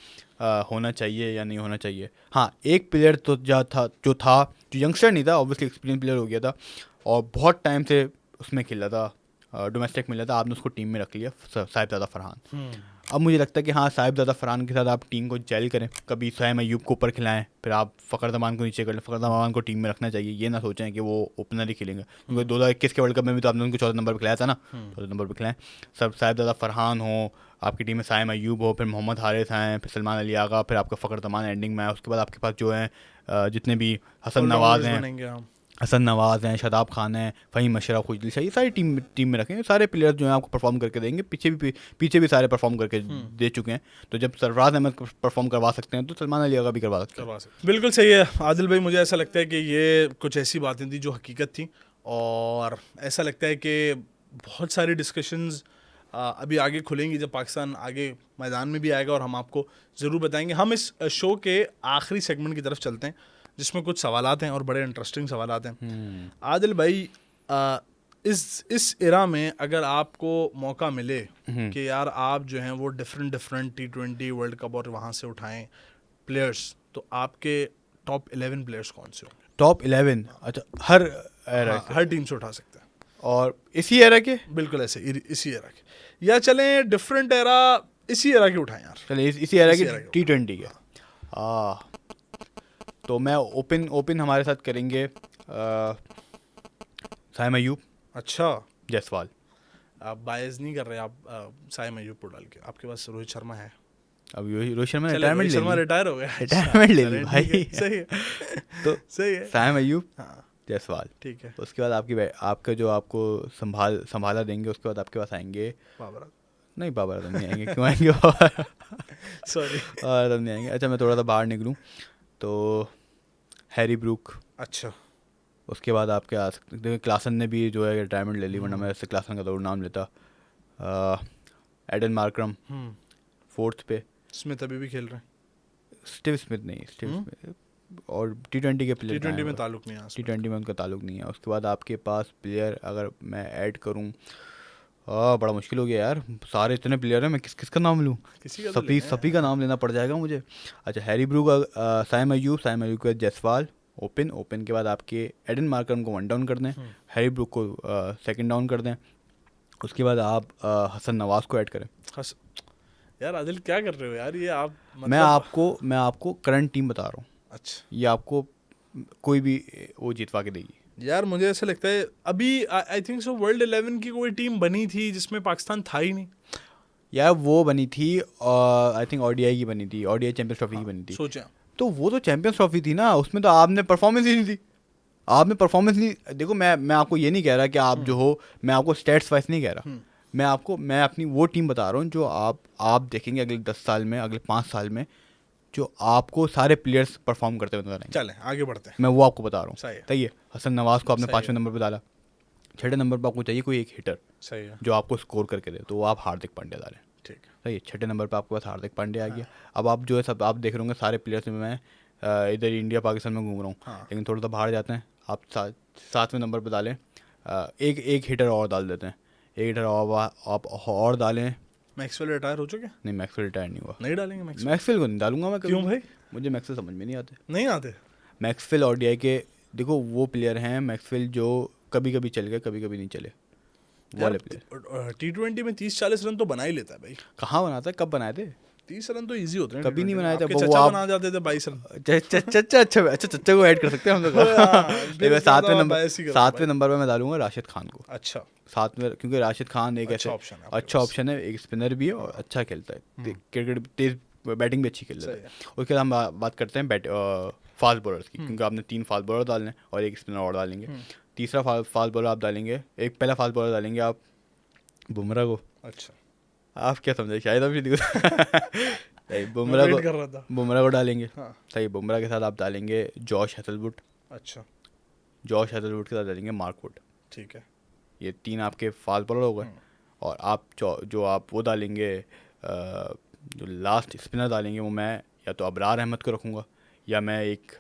होना चाहिए या नहीं होना चाहिए। हाँ, एक प्लेयर तो जो यंगस्टर नहीं था, ऑब्वियसली एक्सपीरियंस प्लेयर हो गया था और बहुत टाइम से उसमें खेला था, डोमेस्टिक मिला था, आपने उसको टीम में रख लिया, साहिबजादा फरहान। अब मुझे लगता है कि हाँ साहिबजादा फरहान के साथ आप टीम को जेल करें, कभी सोहेब अय्यूब को ऊपर खिलाएं, फिर आप फ़खर जमान को नीचे कर लें। फ़खर जमान को टीम में रखना चाहिए, ये ना सोचें कि वो ओपनर ही खेलेंगे, क्योंकि 2021 के वर्ल्ड कप में भी तो आपने उनको 14 नंबर पर खिलाया था ना, 14 नंबर पर खिलाएं। सब साहिबजादा फरहान हो आपकी टीम में, सोहेब अय्यूब हो, फिर मोहम्मद हारिस आएँ, फिर सलमान अली आगा, फिर आपका फ़खर जमान एंडिंग में आए, उसके बाद आपके पास जो है जितने भी हसन नवाज़ हैं, शादाब खान हैं, फ़हीम अशरफ, खुजल शाह, ये सारी टीम में रखें। सारे प्लेयर जो हैं आपको परफॉर्म करके देंगे, पीछे भी सारे परफॉर्म करके दे चुके हैं। तो जब सरफराज अहमद परफॉर्म करवा सकते हैं तो सलमान अली आगा भी करवा सकते हैं। बिल्कुल सही है आदिल भाई, मुझे ऐसा लगता है कि ये कुछ ऐसी बातें थी जो हकीकत थी, और ऐसा लगता है कि बहुत सारी डिस्कशंस अभी आगे खुलेंगी जब पाकिस्तान आगे मैदान में भी आएगा, और हम आपको ज़रूर बताएंगे। हम इस शो के आखिरी सेगमेंट की तरफ चलते हैं जिसमें कुछ सवालात हैं और बड़े इंटरेस्टिंग सवालात हैं। आदिल भाई, इस एरा में अगर आपको मौका मिले कि यार आप जो हैं वो डिफरेंट T20 वर्ल्ड कप और वहाँ से उठाएं प्लेयर्स, तो आपके टॉप 11 प्लेयर्स कौन से होंगे? टॉप 11? अच्छा, हर एरा हाँ, हर टीम से उठा सकते हैं, और इसी एरा के? बिल्कुल ऐसे इसी एरा के, या चलें डिफरेंट एरा, इसी एरा के उठाएं यार, चलिए इसी एरा के T20 के। तो मैं ओपन हमारे साथ करेंगे सोहेब अय्यूब। अच्छा, जायसवाल। आप बायस नहीं कर रहे आप सोहेब अय्यूब को डाल के? आपके पास रोहित शर्मा है। अब रोहित शर्मा चले, रिटायरमेंट रोहित शर्मा रिटायर हो गया, रिटायरमेंट ले ली भाई। सही है। तो सही है। सोहेब अय्यूब, हाँ, जायसवाल, ठीक है। उसके बाद आपका जो आपको संभाला देंगे, उसके बाद आपके पास आएंगे बाबर, नहीं बाबर आजम नहीं आएंगे, क्यों आएंगे बाबर सॉरी, बाबर आजम नहीं आएंगे। अच्छा, मैं थोड़ा सा बाहर निकलूँ तो हैरी ब्रूक। अच्छा, उसके बाद आपके आ सकते, देखिए क्लासन ने भी जो है रिटायरमेंट ले ली, वरना मैं ऐसे क्लासन का जरूर नाम लेता। एडन मार्करम फोर्थ पे। स्मिथ अभी भी खेल रहे हैं? स्टीव स्मिथ नहीं, स्टीव स्मिथ और T20 के प्लेयर, T20 में ताल्लुक नहीं है, T20 में उनका ताल्लुक नहीं है। उसके बाद आपके पास प्लेयर अगर मैं ऐड करूं, बड़ा मुश्किल हो गया यार, सारे इतने प्लेयर हैं, मैं किसका नाम लूँ? सभी का नाम लेना पड़ जाएगा मुझे। अच्छा, हैरी ब्रूक, सोहेब अय्यूब के बाद जायसवाल ओपन के बाद आपके एडन मार्करम को 1 डाउन कर दें, हैरी ब्रूक को 2nd डाउन कर दें, उसके बाद आप हसन नवाज को ऐड करें। यार आदिल क्या कर रहे हो यार, ये आप मतलब... मैं आपको करंट टीम बता रहा हूँ। अच्छा, ये आपको कोई भी वो जितवा के देगी। यार मुझे ऐसा लगता है अभी आई थिंक सो वर्ल्ड 11 की कोई टीम बनी थी जिसमें पाकिस्तान था ही नहीं यार। वो बनी थी आई थिंक ODI की बनी थी, ODI चैंपियंस ट्रॉफी की बनी थी। सोचा तो वो तो चैंपियंस ट्रॉफी थी ना, उसमें तो आपने परफॉर्मेंस ही नहीं दी। आपने परफॉर्मेंस नहीं, देखो मैं आपको ये नहीं कह रहा कि आप जो हो, मैं आपको स्टैट्स वाइज नहीं कह रहा, मैं अपनी वो टीम बता रहा हूँ जो आप देखेंगे अगले 10 साल में, अगले 5 साल में, जो आपको सारे प्लेयर्स परफॉर्म करते हुए नजर आएंगे। चलें आगे बढ़ते हैं, मैं वो आपको बता रहा हूँ। सही है। सही है। हसन नवाज को आपने 5वें नंबर पर डाला, छठे नंबर पर आपको चाहिए कोई एक हिटर सही है, जो आपको स्कोर करके दे, तो वो आप हार्दिक पांड्या डालें। ठीक है। सही है, छठे नंबर पर आपके पास हार्दिक पांड्या आ गया। अब आप जो है सब आप देख रहे होंगे सारे प्लेयर्स में, मैं इधर इंडिया पाकिस्तान में घूम रहा हूँ, हाँ। लेकिन थोड़ा सा बाहर जाते हैं, आप सातवें नंबर पर डालें एक हिटर और डाल देते हैं, एक हिटर आप और डालें। मैक्सवेल रिटायर हो चुके? नहीं, मैक्सवेल रिटायर नहीं हुआ। नहीं डालेंगे मैक्सवेल? मैक्सवेल को नहीं डालूंगा मैं कभी। क्यों भाई? मुझे मैक्सवेल समझ में नहीं आते। नहीं आते? मैक्सवेल और डीआई के देखो वो प्लेयर हैं, मैक्सवेल जो कभी कभी चल गए, कभी कभी नहीं चले, वो वाले प्लेयर। T20 में 30-40 रन तो बना ही लेता है भाई। कहाँ बनाता है, कब बनाए थे? 30 रन तो इजी होते हैं कभी नहीं T20 में। बनाए थे, आपके वो चचा आप- बना जाते थे 22 रन। अच्छा चच्चा को ऐड कर सकते हैं हम लोग। हाँ, नहीं, मैं सातवें आप नंबर bias ही करते हो सातवें नंबर पे मैं डालूंगा राशिद खान को। अच्छा, सातवें, क्योंकि राशिद खान एक अच्छा ऐसे option है आपके अच्छा पास। ऑप्शन है, एक स्पिनर भी है और अच्छा खेलता है, क्रिकेट तेज, बैटिंग भी अच्छी खेल लेता सही है। उसके बाद हम बात करते हैं फास्ट बॉलर्स की, क्योंकि आपने 3 फास्ट बॉलर डालने हैं और एक स्पिनर और डालेंगे। तीसरा फास्ट बॉलर आप डालेंगे, एक पहला फास्ट बॉलर डालेंगे आप बुमराह को। अच्छा, आप क्या समझे, शायद अभी नहीं, बुमराह वेट कर रहा था। बुमराह को डालेंगे। हाँ, सही, बुमराह के साथ आप डालेंगे जॉश हेजलवुड। अच्छा, जॉश हेजलवुड के साथ डालेंगे मार्क वुड। ठीक है। ये 3 आपके फास्ट बॉलर हो गए। और आप जो आप वो डालेंगे, जो लास्ट स्पिनर डालेंगे, वो मैं या तो अबरार अहमद को रखूँगा, या मैं एक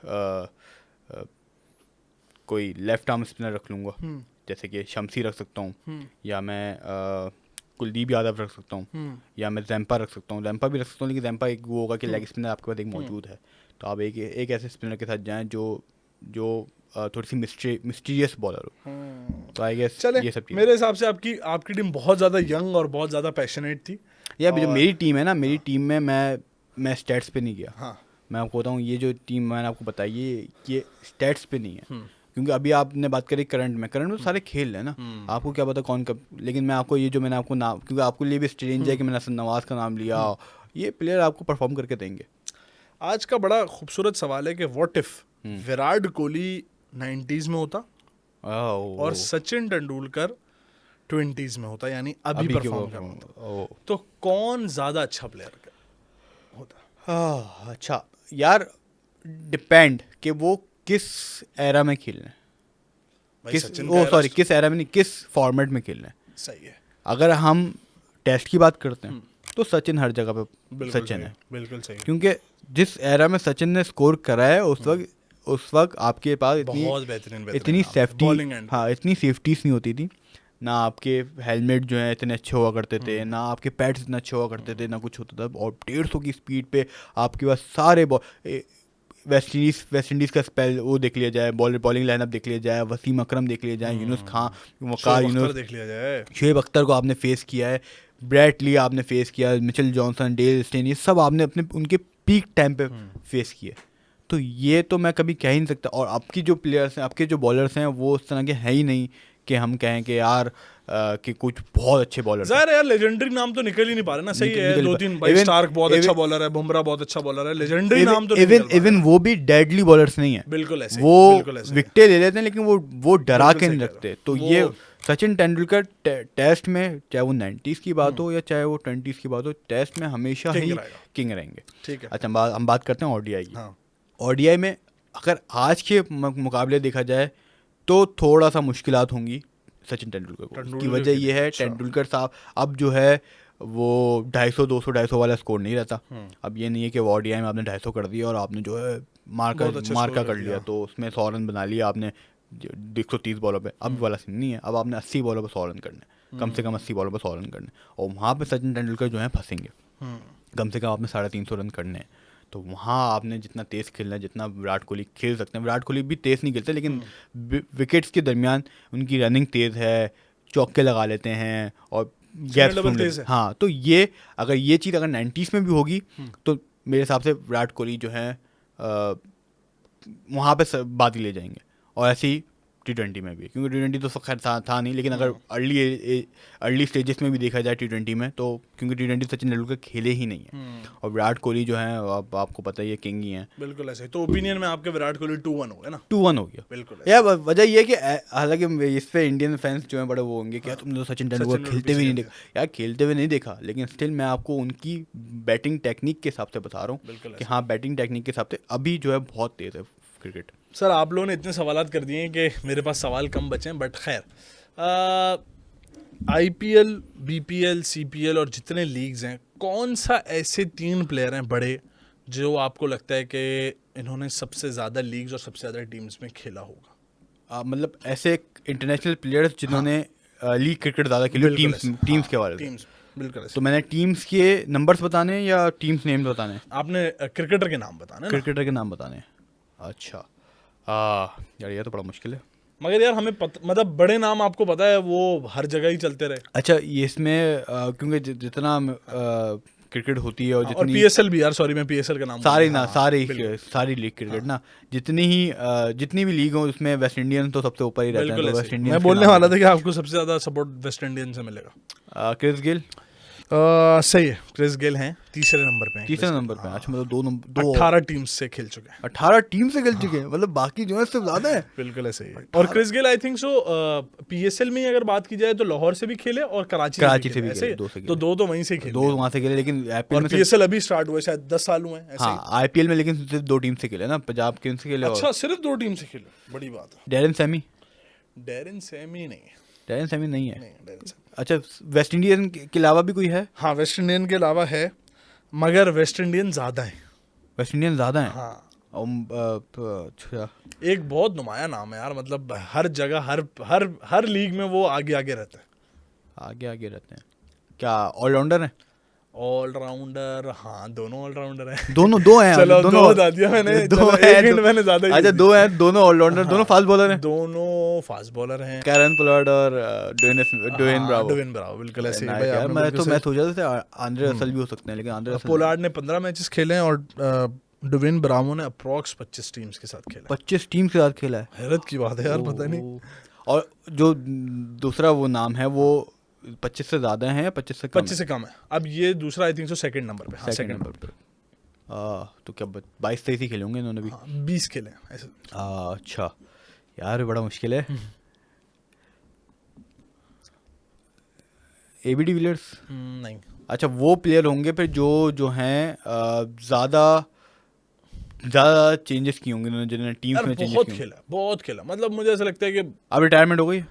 कोई लेफ्ट आर्म स्पिनर रख लूँगा, जैसे कि शमसी रख सकता हूँ, या मैं कुलदीप यादव रख सकता हूँ, या मैं जैम्पा रख सकता हूँ। जैम्पा भी रख सकता हूँ, लेकिन जैम्पा एक वो होगा कि लेग स्पिनर आपके पास एक मौजूद है, तो आप एक ऐसे स्पिनर के साथ जाएं जो थोड़ी सी मिस्टीरियस बॉलर हो। तो आई गेस चले, ये सब चीज़। मेरे हिसाब से आपकी टीम बहुत ज़्यादा यंग और बहुत ज़्यादा पैशनेट थी। यार जो मेरी टीम है ना, मेरी टीम में मैं स्टैट्स पे नहीं गया। हाँ, मैं आपको बताऊँ, ये जो टीम मैंने आपको बताई ये स्टैट्स पे नहीं है, क्योंकि अभी आपने बात करी करंट में तो सारे खेल है ना, आपको क्या पता कौन कब। लेकिन मैं आपको ये जो मैंने आपको नाम, क्योंकि आपको लिए भी स्ट्रेंज है कि मैंने हसन नवाज का नाम लिया, ये प्लेयर आपको परफॉर्म करके देंगे। आज का बड़ा खूबसूरत सवाल है कि what if Virat Kohli 90s में होता और सचिन तेंदुलकर 20s में होता, यानी अभी परफॉर्म कर रहा होता, तो कौन ज्यादा अच्छा प्लेयर होता? अच्छा यार, डिपेंड कि वो किस एरा में खेल रहे हैं, भाई किस सचिन का सॉरी किस एरा में नहीं, किस फॉर्मेट में खेल रहे हैं। सही है, अगर हम टेस्ट की बात करते हैं तो सचिन हर जगह पे बिल्कुल सचिन सही, है, बिल्कुल सही, क्योंकि जिस एरा में सचिन ने स्कोर करा है उस वक्त आपके पास बहुत बेहतरीन इतनी सेफ्टी, बॉलिंग एंड हाँ, इतनी सेफ्टीज नहीं होती थी ना, आपके हेलमेट जो है इतने अच्छे हुआ करते थे ना, आपके पैड्स इतने अच्छे हुआ करते थे ना, कुछ होता था। और 150 की स्पीड पे आपके पास सारे वेस्ट इंडीज़ का स्पेल वो देख लिया जाए, बॉलिंग लाइनअप देख लिया जाए, वसीम अकरम देख लिया जाए, यूनुस खान, वकार यूनुस, देख लिया जाए, शुएब अख्तर को आपने फेस किया है, ब्रैट ली आपने फेस किया, मिचेल जॉनसन, डेल स्टेन, ये सब आपने अपने उनके पीक टाइम पे फेस किए। तो ये तो मैं कभी कह ही नहीं सकता। और आपकी जो प्लेयर्स हैं, आपके जो बॉलर्स हैं, वो उस तरह के हैं ही नहीं कि हम कहें कि यार कि कुछ बहुत अच्छे बॉलर। ज़ाहिर है यार, लेजेंडरी नाम तो निकल ही नहीं पा रहे ना। सही है, 2-3 भाई, स्टार्क बहुत अच्छा बॉलर है, बुमराह बहुत अच्छा बॉलर है, लेजेंडरी नाम तो इवन वो भी डेडली बॉलर्स नहीं है, बिल्कुल ऐसे, वो बिल्कुल ऐसे विकेटें ले लेते हैं, लेकिन वो डरा के नहीं सही रखते। तो ये सचिन तेंदुलकर टेस्ट में, चाहे वो 90s की बात हो या चाहे वो 20s की बात हो, टेस्ट में हमेशा ही किंग रहेंगे। ठीक है। अच्छा, हम बात करते हैं ओडीआई की। हाँ। ओडीआई में अगर आज के मुकाबले देखा जाए तो थोड़ा सा मुश्किलात होंगी सचिन तेंदुलकर को। उसकी वजह ये है, तेंदुलकर साहब अब जो है वो 250 200 वाला स्कोर नहीं रहता। अब ये नहीं है कि वो ओडीआई में आपने 250 कर दिया और आपने जो है मार्का कर लिया, तो उसमें 100 रन बना लिया आपने 130 बॉलों पे। अब वाला सीन नहीं है, अब आपने 80 बॉलों पर 100 रन करने, कम से कम 80 बॉलों पर 100 रन करने, और वहाँ पे सचिन तेंदुलकर जो है फंसेंगे। कम से कम आपने 350 रन करने हैं, तो वहाँ आपने जितना तेज़ खेलना है, जितना विराट कोहली खेल सकते हैं। विराट कोहली भी तेज़ नहीं खेलते, लेकिन विकेट्स के दरमियान उनकी रनिंग तेज़ है, चौके लगा लेते हैं और गैप्स ढूंढ लेते हैं। हाँ, तो ये चीज़ अगर 90s में भी होगी तो मेरे हिसाब से विराट कोहली जो है वहाँ पे बात ही ले जाएंगे। और ऐसे ही T20 में भी, क्योंकि T20 तो खैर था नहीं, लेकिन अगर अर्ली स्टेजेस में भी देखा जाए T20 में, तो क्योंकि T20 सचिन तेंदुलकर खेले ही नहीं है और विराट कोहली जो है आपको पता ही है किंग ही है। बिल्कुल ऐसे। तो ओपिनियन में आपके विराट कोहली 2-1 हो गया ना? 2-1 हो गया, बिल्कुल। यार वजह ये है कि हालांकि इस पे इंडियन फैंस जो है बड़े वो होंगे कि तुमने तो सचिन तेंदुलकर खेलते हुए नहीं देखा। यार खेलते हुए नहीं देखा, लेकिन स्टिल मैं आपको उनकी बैटिंग टेक्निक के हिसाब से बता रहा हूँ कि हाँ, बैटिंग टेक्निक के हिसाब से अभी जो है बहुत तेज़ है क्रिकेट। सर, आप लोगों ने इतने सवालात कर दिए हैं कि मेरे पास सवाल कम बचे हैं, बट खैर आईपीएल, बीपीएल, सीपीएल और जितने लीग्स हैं, कौन सा ऐसे 3 प्लेयर हैं बड़े जो आपको लगता है कि इन्होंने सबसे ज़्यादा लीग्स और सबसे ज़्यादा टीम्स में खेला होगा? मतलब ऐसे इंटरनेशनल प्लेयर्स जिन्होंने लीग क्रिकेट ज़्यादा खेली, बिल्कुल टीम्स ऐसे, टीम्स हाँ, के बारे में। टीम्स, बिल्कुल ऐसे। तो मैंने टीम्स के नंबर्स बताने हैं या टीम्स नेम्स बताने हैं? आपने क्रिकेटर के नाम बताने ना, क्रिकेटर के नाम बताने हैं। अच्छा, यार ये तो बड़ा मुश्किल है। मगर यार हमें मतलब बड़े नाम आपको पता है वो हर जगह ही चलते रहे। अच्छा, ये इसमें क्योंकि जितना क्रिकेट होती है और और जितनी पीएसएल भी यार, सॉरी मैं पीएसएल का नाम भूल सारी गया, ना हाँ, सारी बिल्कुल, सारी लीग क्रिकेट ना, जितनी भी लीग हो उसमें वेस्ट इंडियंस तो सबसे ऊपर ही रहते हैं, बिल्कुल तो ऐसे वेस्ट ही। इंडियंस मैं के बोलने नाम वाला लेते था कि आपको सबसे ज्यादा सपोर्ट वेस्ट इंडियन से मिलेगा। हैं। क्रिस गेल सही है, क्रिस गेल हैं, तीसरे नंबर पे हैं तीसरे क्रिस गेल, नंबर पे। हाँ। अच्छा, मतलब दो 18 टीम्स से खेल चुके हैं। 18 टीम से खेल चुके हैं, मतलब बाकी जो है इससे ज्यादा है। बिल्कुल ऐसे ही है। और Chris Gayle I think so PSL में अगर बात की जाए तो लाहौर से भी खेले और कराची से भी खेले, खेले, दो से ऐसे तो खेले। दो तो वहीं से ही खेले दो हैं। वहां से खेले, लेकिन आईपीएल और में से पीएसएल अभी स्टार्ट हुए, शायद 10 साल हुए हैं ऐसे हाँ, ही। आईपीएल में लेकिन सिर्फ 2 टीम से खेले ना, पंजाब किंग्स से खेले और अच्छा, सिर्फ 2 टीम से खेले, बड़ी बात है। Darren Sami. डेरिन सैमी नहीं है, डैरेन सैमी नहीं है। नहीं डेरिन सैमी। अच्छा, वेस्ट इंडीज के अलावा भी कोई है? हाँ, वेस्ट इंडियन के अलावा है, मगर वेस्ट इंडियन ज्यादा है। वेस्ट इंडियन ज्यादा है। हाँ, अच्छा, एक बहुत नुमाया नाम है यार, मतलब हर जगह हर हर हर लीग में वो आगे आगे रहता है। आगे आगे रहते हैं। क्या ऑलराउंडर है? ऑलराउंडर, हाँ, दोनों ऑलराउंडर हैं। दो हैं। चलो दोनों दो बता दिया मैंने, दो चलो हैं, एक हिंट मैंने ज्यादा ही दे अच्छा, दी। 2 हैं, दोनों ऑलराउंडर, दोनों हाँ, फास्ट बॉलर हैं। दोनों फास्ट बॉलर हैं। कैरन पोलार्ड और डोवेन हाँ, ब्रावो। डुविन ब्रावो, बिल्कुल ऐसे ही नाइस भाई, यार, आपने मैं बिल्कुल मैं सही। सोचा था आंद्रे रसल भी हो सकते हैं, लेकिन आंद्रे रसल पोलार्ड ने 15 मैचेस खेले हैं और डुविन ब्रावो ने अप्रॉक्स 25 टीम्स के साथ खेला 25 टीम के साथ खेला है। है। हैरत की बात है यार, पता नहीं। और जो दूसरा वो नाम है वो 25 से ज्यादा है या 25 से कम 25 से कम है। अब ये दूसरा आई थिंक सो सेकंड नंबर पे, हाँ, सेकंड सेकंड नंबर पे? तो क्या 22-23 ही खेले होंगे इन्होंने भी। हाँ, 20 खेले हैं ऐसे। अच्छा यार, ये बड़ा मुश्किल है। AB de Villiers? नहीं, अच्छा, वो प्लेयर होंगे फिर जो हैं ज्यादा ज्यादा चेंजेस किए होंगे इन्होंने, जिन्होंने टीम्स यार में चेंजेस बहुत किए होंगे। खेला, बहुत खेला, मतलब मुझे ऐसा लगता है कि अब रिटायरमेंट हो गई?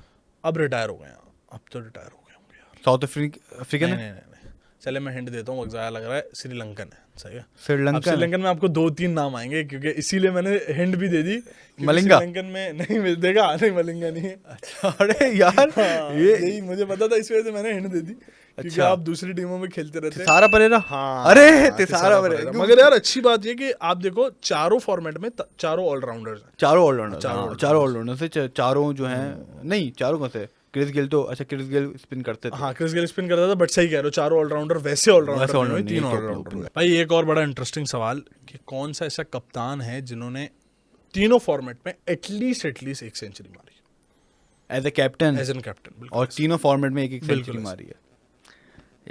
अब रिटायर हो गए हैं, अब तो रिटायर हो गए होंगे यार। साउथ अफ्रीकन नहीं है? नहीं नहीं नहीं, चले मैं हिंट देता हूँ, ज़्यादा लग रहा है, श्रीलंकन है, सही है। अब श्रीलंका है? श्रीलंकन में आपको 2-3 नाम आएंगे, क्योंकि इसीलिए मैंने हिंट भी दे दी, क्योंकि मलिंगा? श्रीलंकन में नहीं मिल देगा, नहीं मलिंगा नहीं है। अच्छा, अरे यार, हाँ, ये यही मुझे पता था, इस वजह से मैंने हिंट दे दी, क्योंकि अच्छा। आप दूसरी टीमों में खेलते रहते हैं। सारा परेरा? हाँ, अरे तिसारा तिसारा परेरा। परेरा, मगर यार अच्छी बात ये कि आप देखो चारों फॉर्मेट में चारों ऑलराउंडर्स हैं। चारों ऑलराउंडर, चारों चारों ऑलराउंडर से चारों जो हैं, नहीं चारों कौन से? क्रिस गेल तो, अच्छा, क्रिस गेल स्पिन करते थे। हाँ, क्रिस गेल स्पिन करता था, बट सही कह रहे हो, चारों ऑलराउंडर वैसे ऑलराउंडर वैसे नहीं all-rounder हुए, नहीं, 3 एक ऑलराउंडर open हुए। भाई एक और बड़ा इंटरेस्टिंग सवाल कि कौन सा ऐसा कप्तान है जिन्होंने तीनों फॉर्मेट में एटलीस्ट एक सेंचुरी मारी as a captain as an captain? और तीनों फॉर्मेट में एक बिल्कुल सेंचुरी ऐसे। मारी है।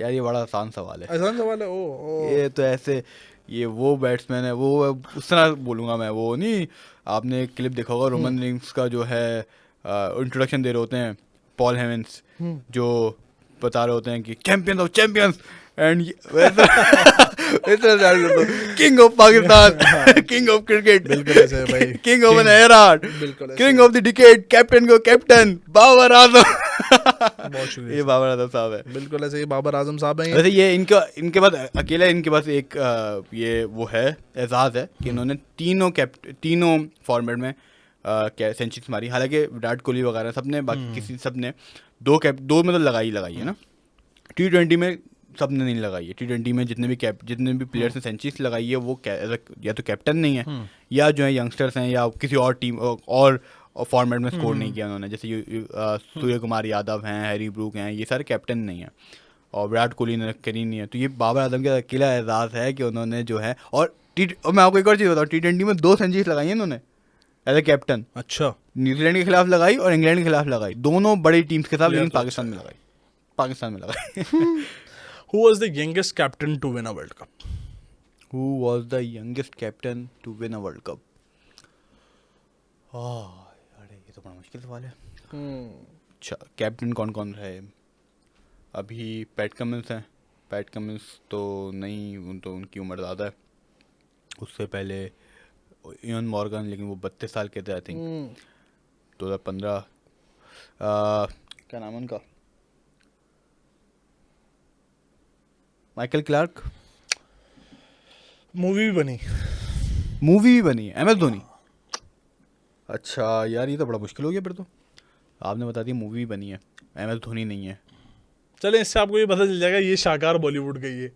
यार ये बड़ा आसान सवाल है। आसान सवाल है। ओ ये तो ऐसे, ये वो बैट्समैन है, वो उस तरह बोलूँगा मैं, वो नहीं, आपने एक क्लिप देखा होगा रोमन रिंग्स का, जो है इंट्रोडक्शन दे रहे होते हैं पॉल हेमंस, जो बता रहे होते हैं कि champions of champions and king of Pakistan, king of cricket, बिल्कुल ऐसे है भाई, किंग ऑफ एन एरा, बिल्कुल ऐसे। King of the decade, captain को कैप्टन बाबर आजम। बहुत शुक्रिया, ये बाबर आजम साहब है। बिल्कुल ऐसे ही बाबर आजम साहब हैं। वैसे ये इनके पास अकेला, इनके पास एक ये वो है, एजाज है कि इन्होंने तीनों फॉर्मेट में सेंचुरीज मारी। हालांकि विराट कोहली वगैरह सबने, बाकी किसी सबने दो मतलब लगाई है ना। T20 में सबने नहीं लगाई है। T20 में जितने भी प्लेयर्स ने सेंचुरीज लगाई है वो या तो कैप्टन नहीं है, या जो है यंगस्टर्स हैं, या किसी और टीम और फॉर्मेट में स्कोर नहीं किया उन्होंने। जैसे सूर्य कुमार यादव हैं, हैरी ब्रूक हैं, ये सारे कैप्टन नहीं हैं, और विराट कोहली ने करी नहीं है। तो ये बाबर आजम का अकेला एजाज़ है कि उन्होंने जो है, और मैं आपको एक और चीज़ बताऊँ, T20 में 2 सेंचुरीज लगाई हैं उन्होंने एज ए कैप्टन। अच्छा, न्यूजीलैंड के खिलाफ लगाई और इंग्लैंड के खिलाफ लगाई, दोनों बड़ी टीम्स के साथ, Player लेकिन तो पाकिस्तान में लगाई, पाकिस्तान में लगाई। Who was the youngest captain to win a world cup? Who was the youngest captain to win a World Cup? अरे ये तो बड़ा मुश्किल सवाल है। अच्छा, कैप्टन कौन कौन रहे? अभी पैट कमिंस हैं। पैट कमिंस तो नहीं, तो उनकी उम्र ज़्यादा है। उससे पहले इयन मॉर्गन, लेकिन वो 32 साल के थे आई थिंक, 2015। क्या नाम है उनका, माइकल क्लार्क। मूवी भी बनी। मूवी भी बनी है MS धोनी। अच्छा यार ये तो बड़ा मुश्किल हो गया फिर तो, आपने बता दिया मूवी भी बनी है, MS धोनी नहीं है। चले इससे आपको ये पता चल जाएगा ये शाहकार बॉलीवुड गई है।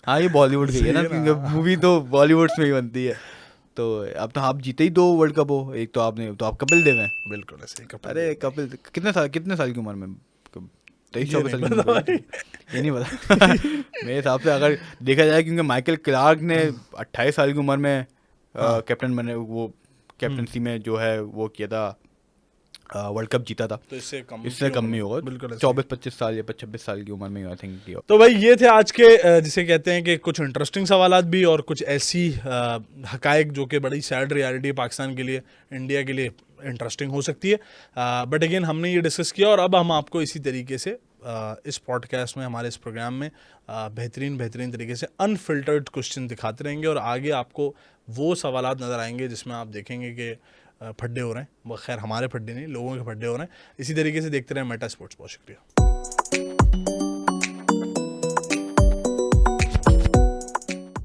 हाँ ये बॉलीवुड की है ना, सही है क्योंकि ना। मूवी तो बॉलीवुड में ही बनती है। तो अब तो आप जीते ही 2 वर्ल्ड कप हो, एक तो आपने, तो आप कपिल देव हैं। बिल्कुल ऐसे ही कपिल अरे देव भाई। कपिल कितने साल की उम्र में, 23 ये 24 नहीं साल की पता उम्र में भाई। ये नहीं पता। मेरे हिसाब से अगर देखा जाए, क्योंकि माइकल क्लार्क ने 28 साल की उम्र में हाँ। कैप्टन बने, वो कैप्टनसी में जो है वो किया था, वर्ल्ड कप जीता था। तो इससे कम इससे की कम उम्र नहीं में, होगा, बिल्कुल ऐसे ही। 24-25 साल या 26 साल की उम्र में आई थिंक किया। तो भाई ये थे आज के जिसे कहते हैं कि कुछ इंटरेस्टिंग सवालात भी और कुछ ऐसी हकायक जो कि बड़ी सैड रियलिटी पाकिस्तान के लिए, इंडिया के लिए इंटरेस्टिंग हो सकती है। बट अगेन हमने ये डिस्कस किया और अब हम आपको इसी तरीके से इस पॉडकास्ट में, हमारे इस प्रोग्राम में बेहतरीन तरीके से अनफिल्टर्ड क्वेश्चन दिखाते रहेंगे और आगे आपको वो सवालात नज़र आएंगे जिसमें आप देखेंगे कि फड्डे हो रहे हैं। खैर हमारे फड्डे नहीं, लोगों के फड्डे हो रहे हैं। इसी तरीके से देखते रहें मेटा स्पोर्ट्स। बहुत शुक्रिया।